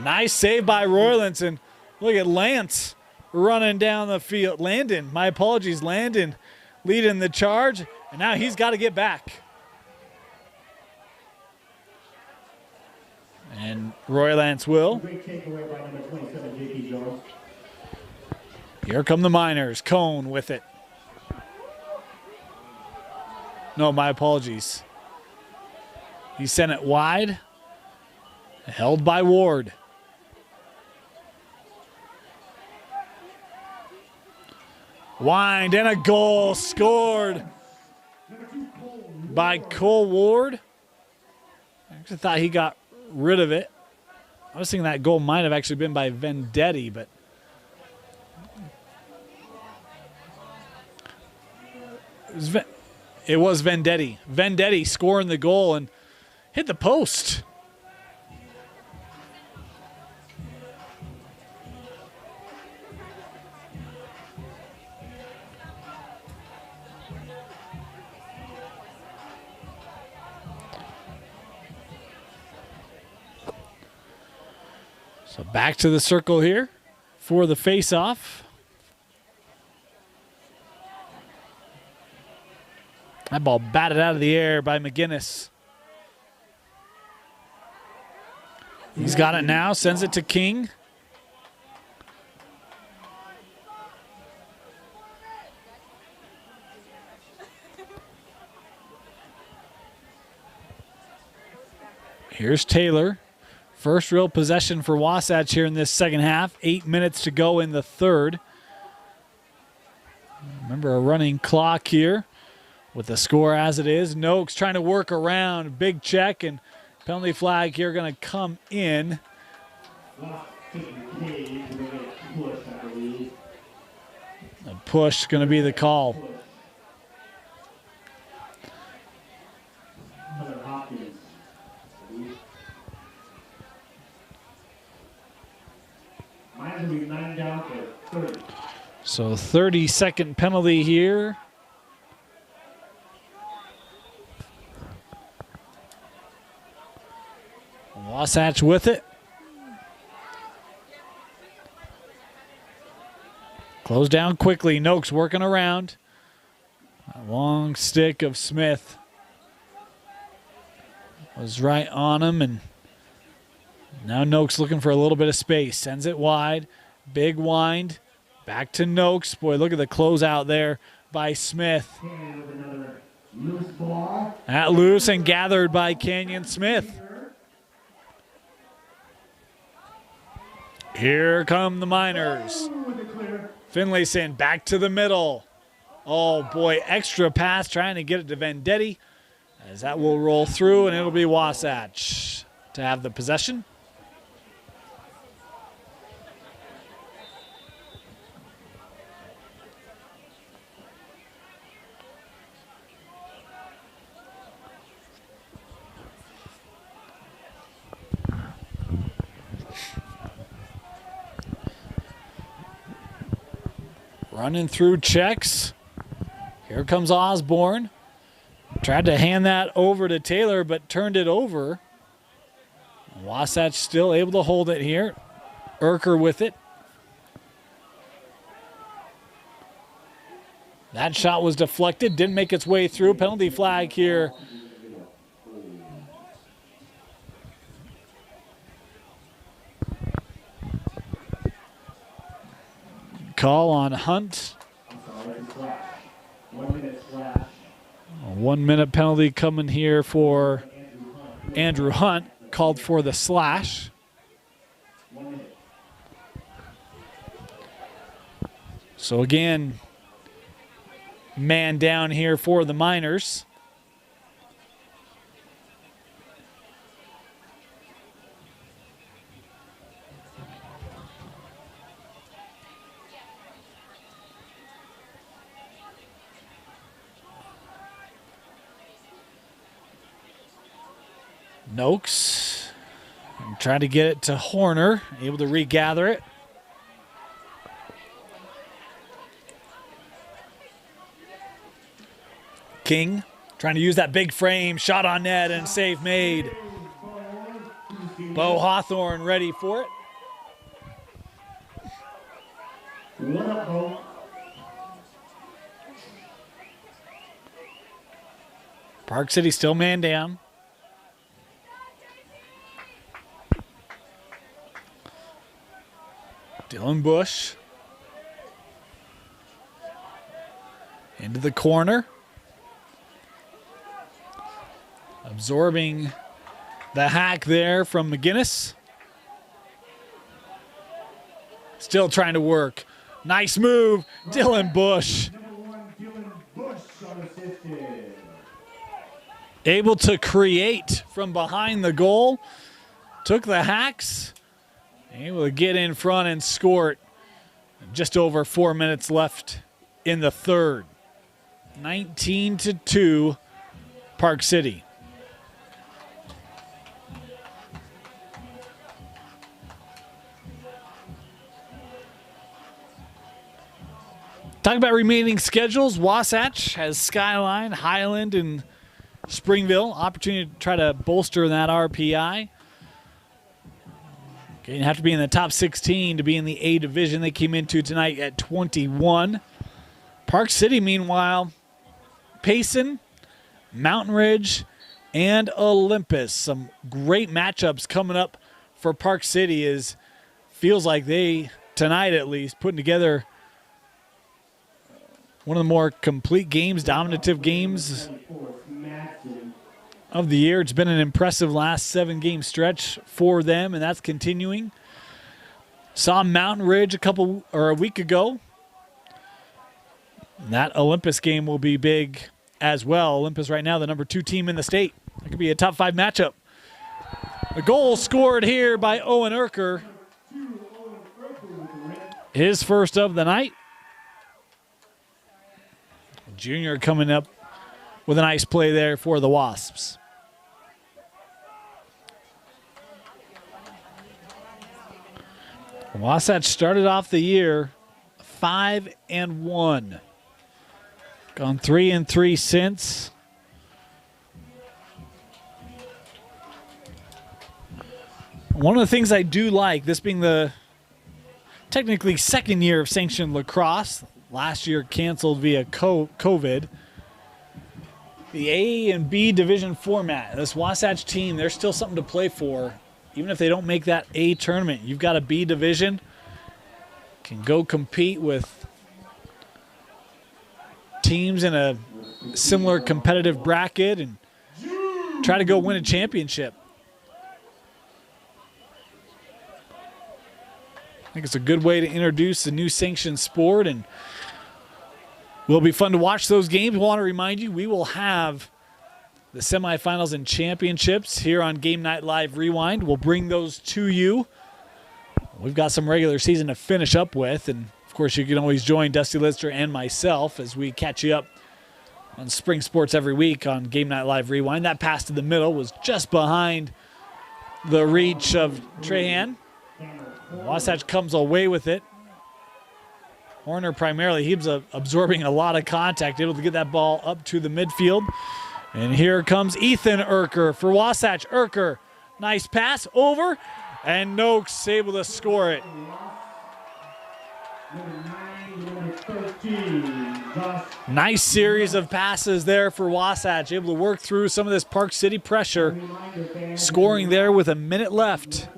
Nice save by Roylance, and look at Lance running down the field. Landon, my apologies, Landon leading the charge, and now he's got to get back. And Roylance will. Great takeaway by number 27, J.P. Jones. Here come the Miners. Cone with it. No, my apologies. He sent it wide. Held by Ward. Wind and a goal scored by Cole Ward. I actually thought he got rid of it. I was thinking that goal might have actually been by Vendetti, but it was Vendetti. Vendetti scoring the goal and hit the post. So back to the circle here for the face-off. That ball batted out of the air by McGinnis. He's got it now, sends it to King. Here's Taylor. First real possession for Wasatch here in this second half. 8 minutes to go in the third. Remember a running clock here with the score as it is. Noakes trying to work around. Big check and penalty flag here going to come in. A push going to be the call. So 30-second penalty here. Wasatch with it. Close down quickly. Noakes working around. A long stick of Smith was right on him, and now Noakes looking for a little bit of space. Sends it wide. Big wind. Back to Noakes. Boy, look at the closeout there by Smith. That loose and gathered by Canyon Smith. Here come the Miners. Finlayson back to the middle. Oh boy, extra pass trying to get it to Vendetti. As that will roll through, and it'll be Wasatch to have the possession. Running through checks. Here comes Osborne. Tried to hand that over to Taylor, but turned it over. Wasatch still able to hold it here. Urker with it. That shot was deflected, didn't make its way through. Penalty flag here. Call on Hunt. A 1 minute penalty coming here for Andrew Hunt. Called for the slash. So again, man down here for the Miners. Noakes trying to get it to Horner, able to regather it. King trying to use that big frame, shot on net and save made. Bo Hawthorne ready for it. Park City still man down. Dylan Bush. Into the corner. Absorbing the hack there from McGinnis. Still trying to work. Nice move, Dylan Bush. Able to create from behind the goal. Took the hacks. Able to get in front and score it. Just over 4 minutes left in the third. 19-2, Park City. Talking about remaining schedules, Wasatch has Skyline, Highland, and Springville. Opportunity to try to bolster that RPI. Okay, you have to be in the top 16 to be in the A division. They came into tonight at 21. Park City, meanwhile, Payson, Mountain Ridge, and Olympus. Some great matchups coming up for Park City. Is feels like they, tonight at least, putting together one of the more complete games, dominative games of the year. It's been an impressive last 7-game stretch for them, and that's continuing. Saw Mountain Ridge a week ago. That Olympus game will be big as well. Olympus right now the number 2 team in the state. It could be a top 5 matchup. A goal scored here by Owen Urker. His first of the night. Junior coming up with a nice play there for the Wasps. Wasatch started off the year 5-1. Gone 3-3 since. One of the things I do like, this being the technically second year of sanctioned lacrosse, last year canceled via COVID, the A and B division format. This Wasatch team, there's still something to play for. Even if they don't make that A tournament, you've got a B division, can go compete with teams in a similar competitive bracket and try to go win a championship. I think it's a good way to introduce the new sanctioned sport, and will be fun to watch those games. We want to remind you, we will have the semifinals and championships here on Game Night Live Rewind. We'll bring those to you. We've got some regular season to finish up with, and of course you can always join Dusty Lister and myself as we catch you up on spring sports every week on Game Night Live Rewind. That pass to the middle was just behind the reach of Trahan. Wasatch comes away with it. Horner primarily, he was absorbing a lot of contact, able to get that ball up to the midfield. And here comes Ethan Urker for Wasatch. Urker, nice pass over, and Noakes able to score it. Nice series of passes there for Wasatch, able to work through some of this Park City pressure, scoring there with a minute left.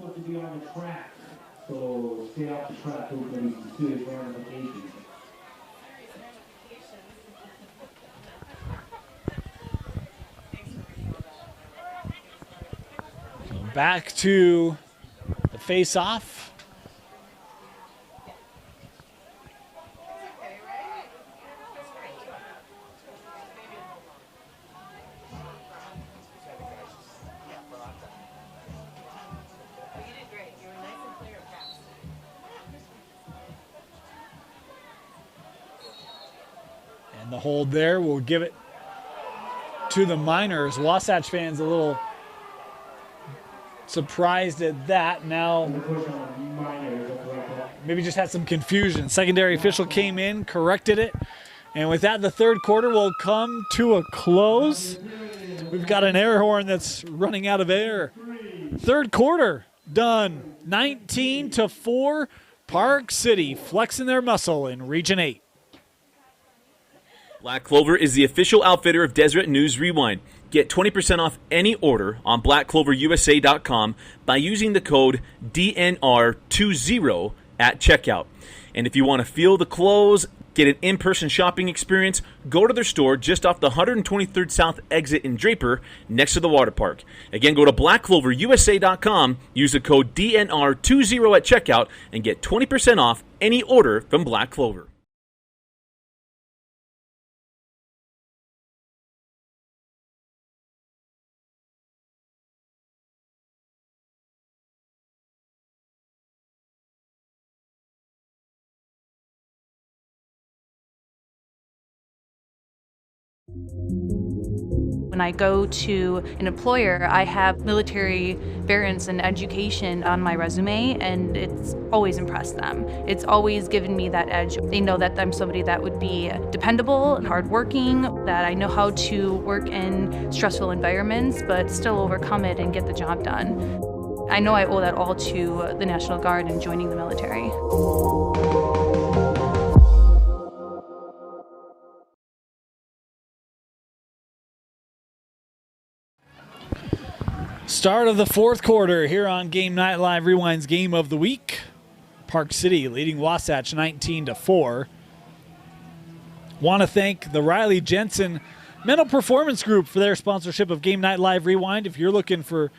Back to the face-off. And the hold there will give it to the Miners. Wasatch fans a little surprised at that. Now maybe just had some confusion. Secondary official came in, corrected it. And with that, the third quarter will come to a close. We've got an air horn that's running out of air. Third quarter done. 19-4, Park City flexing their muscle in Region 8. Black Clover is the official outfitter of Deseret News Rewind. Get 20% off any order on blackcloverusa.com by using the code DNR20 at checkout. And if you want to feel the clothes, get an in-person shopping experience, go to their store just off the 123rd South exit in Draper next to the water park. Again, go to blackcloverusa.com, use the code DNR20 at checkout, and get 20% off any order from Black Clover. When I go to an employer, I have military variance and education on my resume, and it's always impressed them. It's always given me that edge. They know that I'm somebody that would be dependable and hardworking, that I know how to work in stressful environments, but still overcome it and get the job done. I know I owe that all to the National Guard and joining the military. Start of the fourth quarter here on Game Night Live Rewind's Game of the Week. Park City leading Wasatch 19-4. Want to thank the Riley Jensen Mental Performance Group for their sponsorship of Game Night Live Rewind. If you're looking to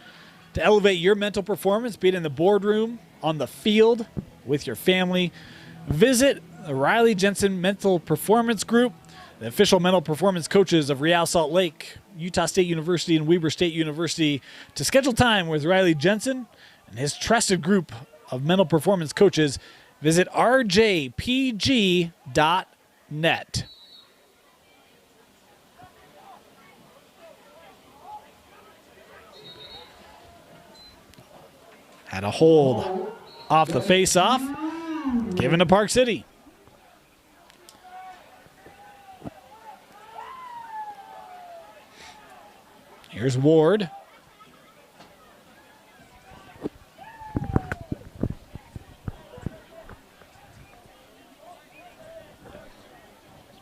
elevate your mental performance, be it in the boardroom, on the field, with your family, visit the Riley Jensen Mental Performance Group, the official mental performance coaches of Real Salt Lake, Utah State University, and Weber State University. To schedule time with Riley Jensen and his trusted group of mental performance coaches, visit rjpg.net. Had a hold off the face-off, given to Park City. Here's Ward.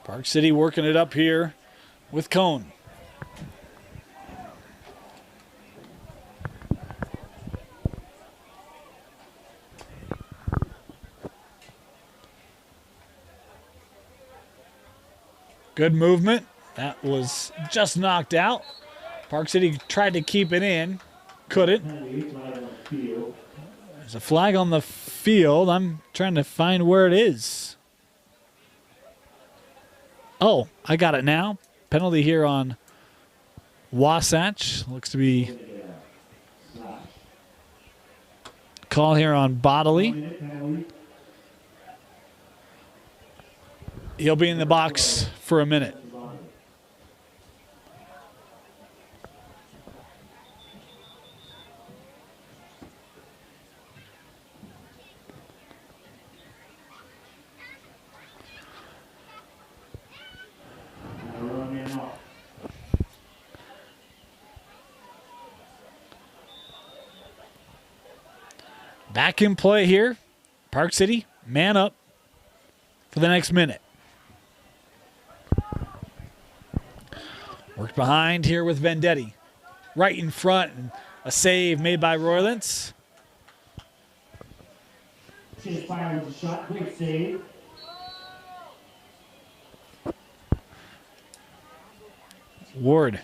Park City working it up here with Cone. Good movement. That was just knocked out. Park City tried to keep it in. Couldn't. There's a flag on the field. I'm trying to find where it is. Oh, I got it now. Penalty here on Wasatch. Looks to be call here on Bodley. He'll be in the box for a minute. Back in play here. Park City, man up for the next minute. Worked behind here with Vendetti. Right in front, and a save made by Roylance. Chase fire with the shot, great save. Ward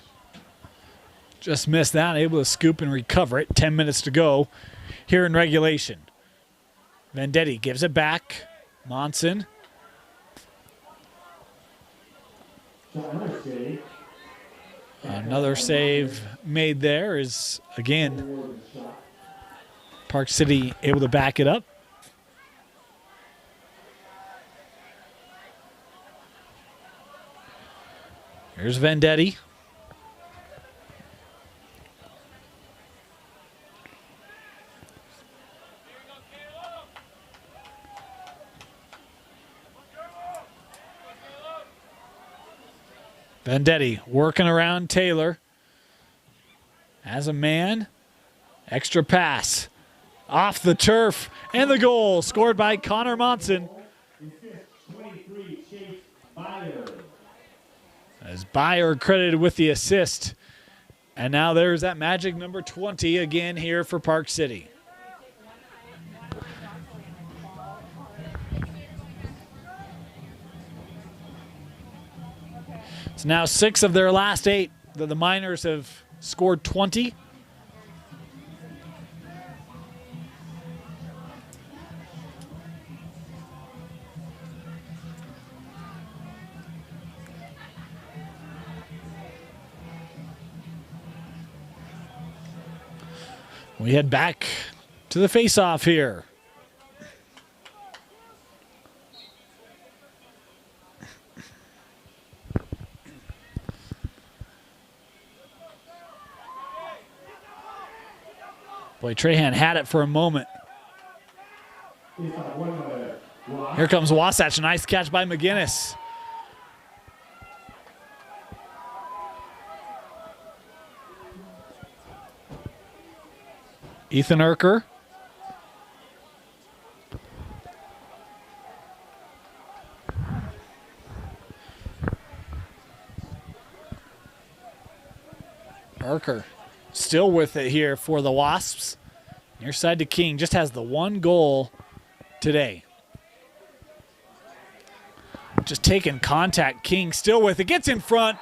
just missed that, able to scoop and recover it. 10 minutes to go here in regulation. Vendetti gives it back. Monson. Another save made there is, again, Park City able to back it up. Here's Vendetti. Vendetti working around Taylor. As a man. Extra pass. Off the turf. And the goal scored by Connor Monson. As Byer credited with the assist. And now there's that magic number 20 again here for Park City. It's now 6 of their last 8 that the Miners have scored 20. We head back to the face-off here. Boy, Trahan had it for a moment. Here comes Wasatch. A nice catch by McGinnis. Ethan Urker. Urker still with it here for the Wasps. Near side to King. Just has the one goal today. Just taking contact. King still with it. Gets in front.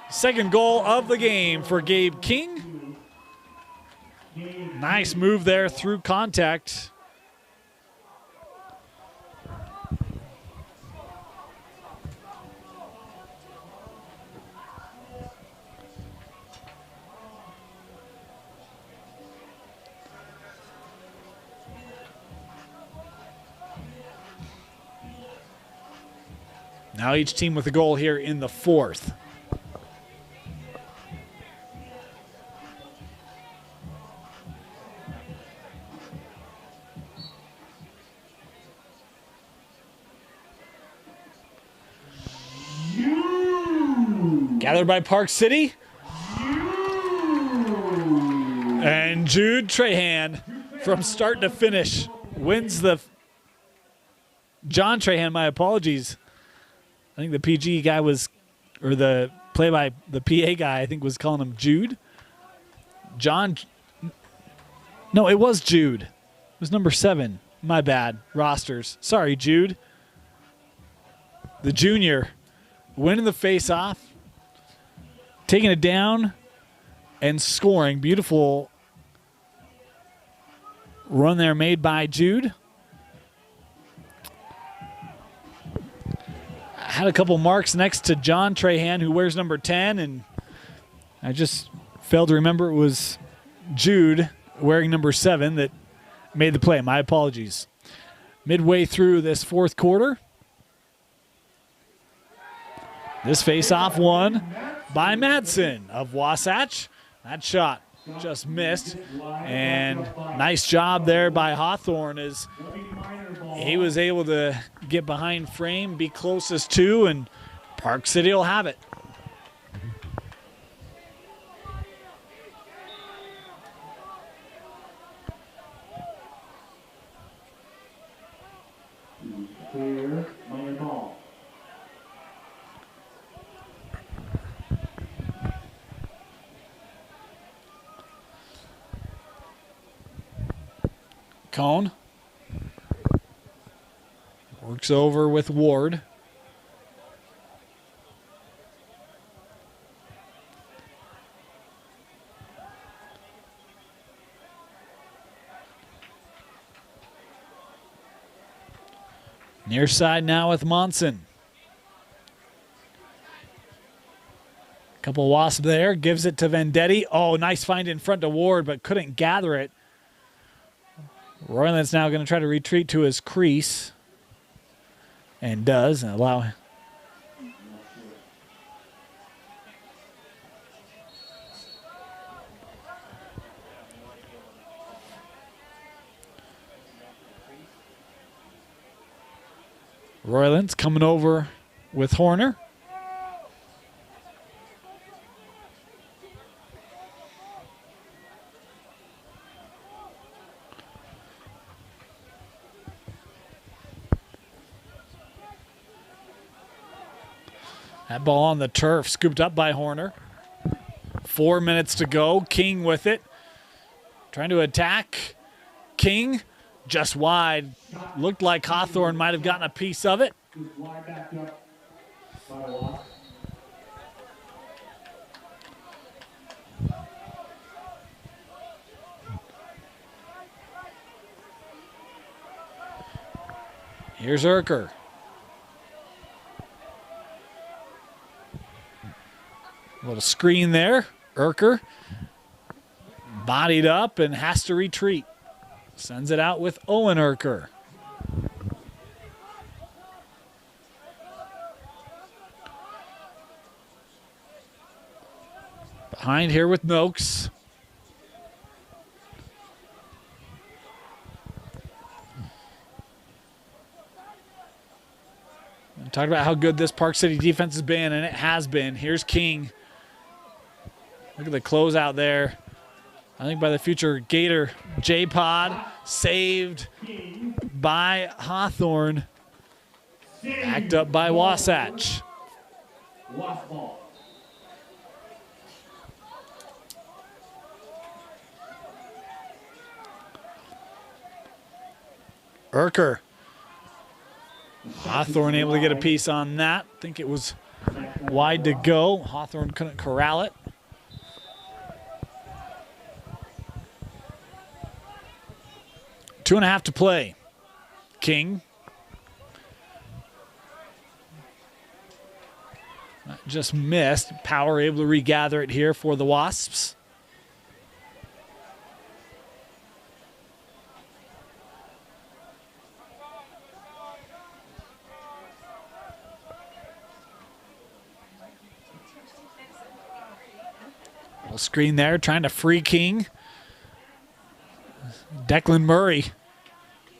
Second goal of the game for Gabe King. Nice move there through contact. Now each team with a goal here in the fourth. Gathered by Park City. And Jude Trahan from start to finish wins the... John Trahan, my apologies. I think the PG guy was, or the play by the PA guy, I think was calling him Jude. John, no, it was Jude. It was number 7. My bad. Rosters. Sorry, Jude. The junior winning the face-off, taking it down and scoring. Beautiful run there made by Jude. Had a couple marks next to John Trahan, who wears number 10, and I just failed to remember it was Jude wearing number 7 that made the play. My apologies. Midway through this fourth quarter, this face-off won by Madsen of Wasatch. That shot just missed, and nice job there by Hawthorne as he was able to get behind frame, be closest to, and Park City will have it. Cone. Works over with Ward. Near side now with Monson. Couple wasp there, gives it to Vendetti. Oh, nice find in front to Ward, but couldn't gather it. Royland's now going to try to retreat to his crease. And does, and allow. Royland's coming over with Horner. That ball on the turf, scooped up by Horner. 4 minutes to go. King with it. Trying to attack. King just wide. Looked like Hawthorne might have gotten a piece of it. Here's Urker. Little screen there. Urker bodied up and has to retreat. Sends it out with Owen Urker. Behind here with Noakes. And talked about how good this Park City defense has been, and it has been. Here's King. Look at the closeout there. I think by the future Gator J-Pod, saved by Hawthorne, backed up by Wasatch. Urker. Hawthorne able to get a piece on that. I think it was wide to go. Hawthorne couldn't corral it. Two and a half to play. King. Just missed. Power able to regather it here for the Wasps. Little screen there, trying to free King. Declan Murray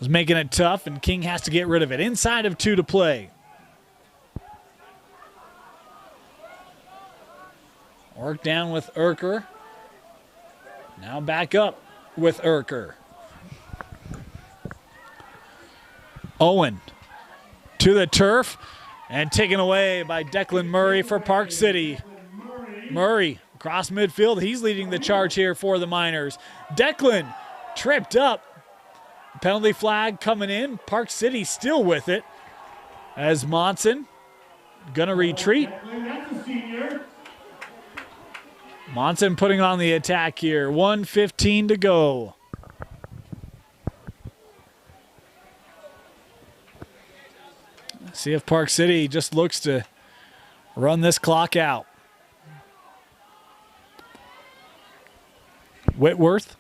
was making it tough, and King has to get rid of it. Inside of 2 to play. Work down with Urker. Now back up with Urker. Owen to the turf and taken away by Declan Murray for Park City. Murray across midfield. He's leading the charge here for the Miners. Declan tripped up. Penalty flag coming in. Park City still with it as Monson gonna retreat. Monson putting on the attack here. 1:15 to go. See if Park City just looks to run this clock out. Whitworth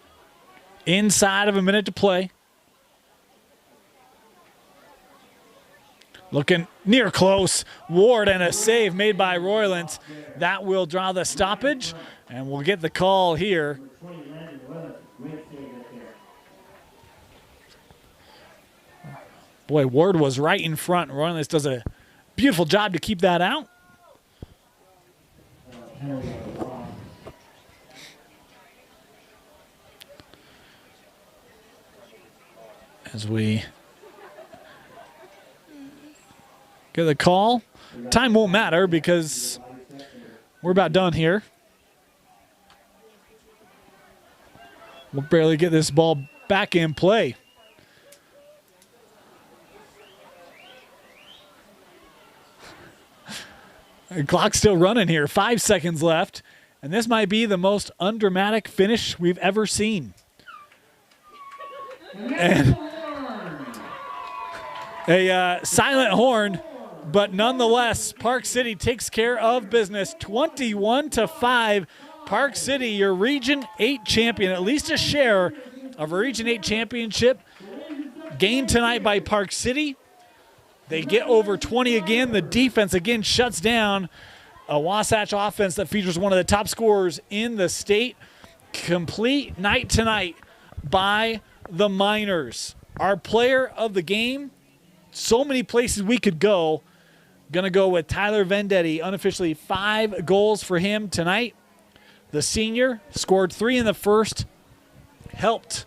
inside of a minute to play. Looking near close. Ward and a save made by Roylands. That will draw the stoppage, and we'll get the call here. Boy, Ward was right in front. Roylands does a beautiful job to keep that out. As we get the call. Time won't matter because we're about done here. We'll barely get this ball back in play. The clock's still running here. 5 seconds left. And this might be the most undramatic finish we've ever seen. And a silent horn, but nonetheless, Park City takes care of business. 21-5. Park City, your Region 8 champion, at least a share of a Region 8 championship. Gained tonight by Park City. They get over 20 again. The defense again shuts down a Wasatch offense that features one of the top scorers in the state. Complete night tonight by the Miners. Our player of the game, so many places we could go. Gonna go with Tyler Vendetti, unofficially 5 goals for him tonight. The senior scored 3 in the first, helped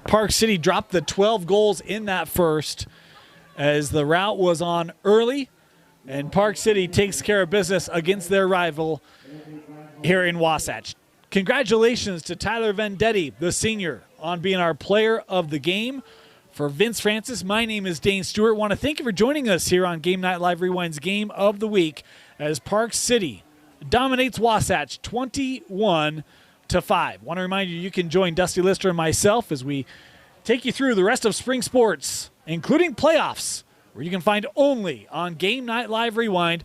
Park City drop the 12 goals in that first as the route was on early, and Park City takes care of business against their rival here in Wasatch. Congratulations to Tyler Vendetti, the senior, on being our player of the game. For Vince Francis, my name is Dane Stewart. Want to thank you for joining us here on Game Night Live Rewind's Game of the Week as Park City dominates Wasatch 21-5. Want to remind you, you can join Dusty Lister and myself as we take you through the rest of spring sports, including playoffs, where you can find only on Game Night Live Rewind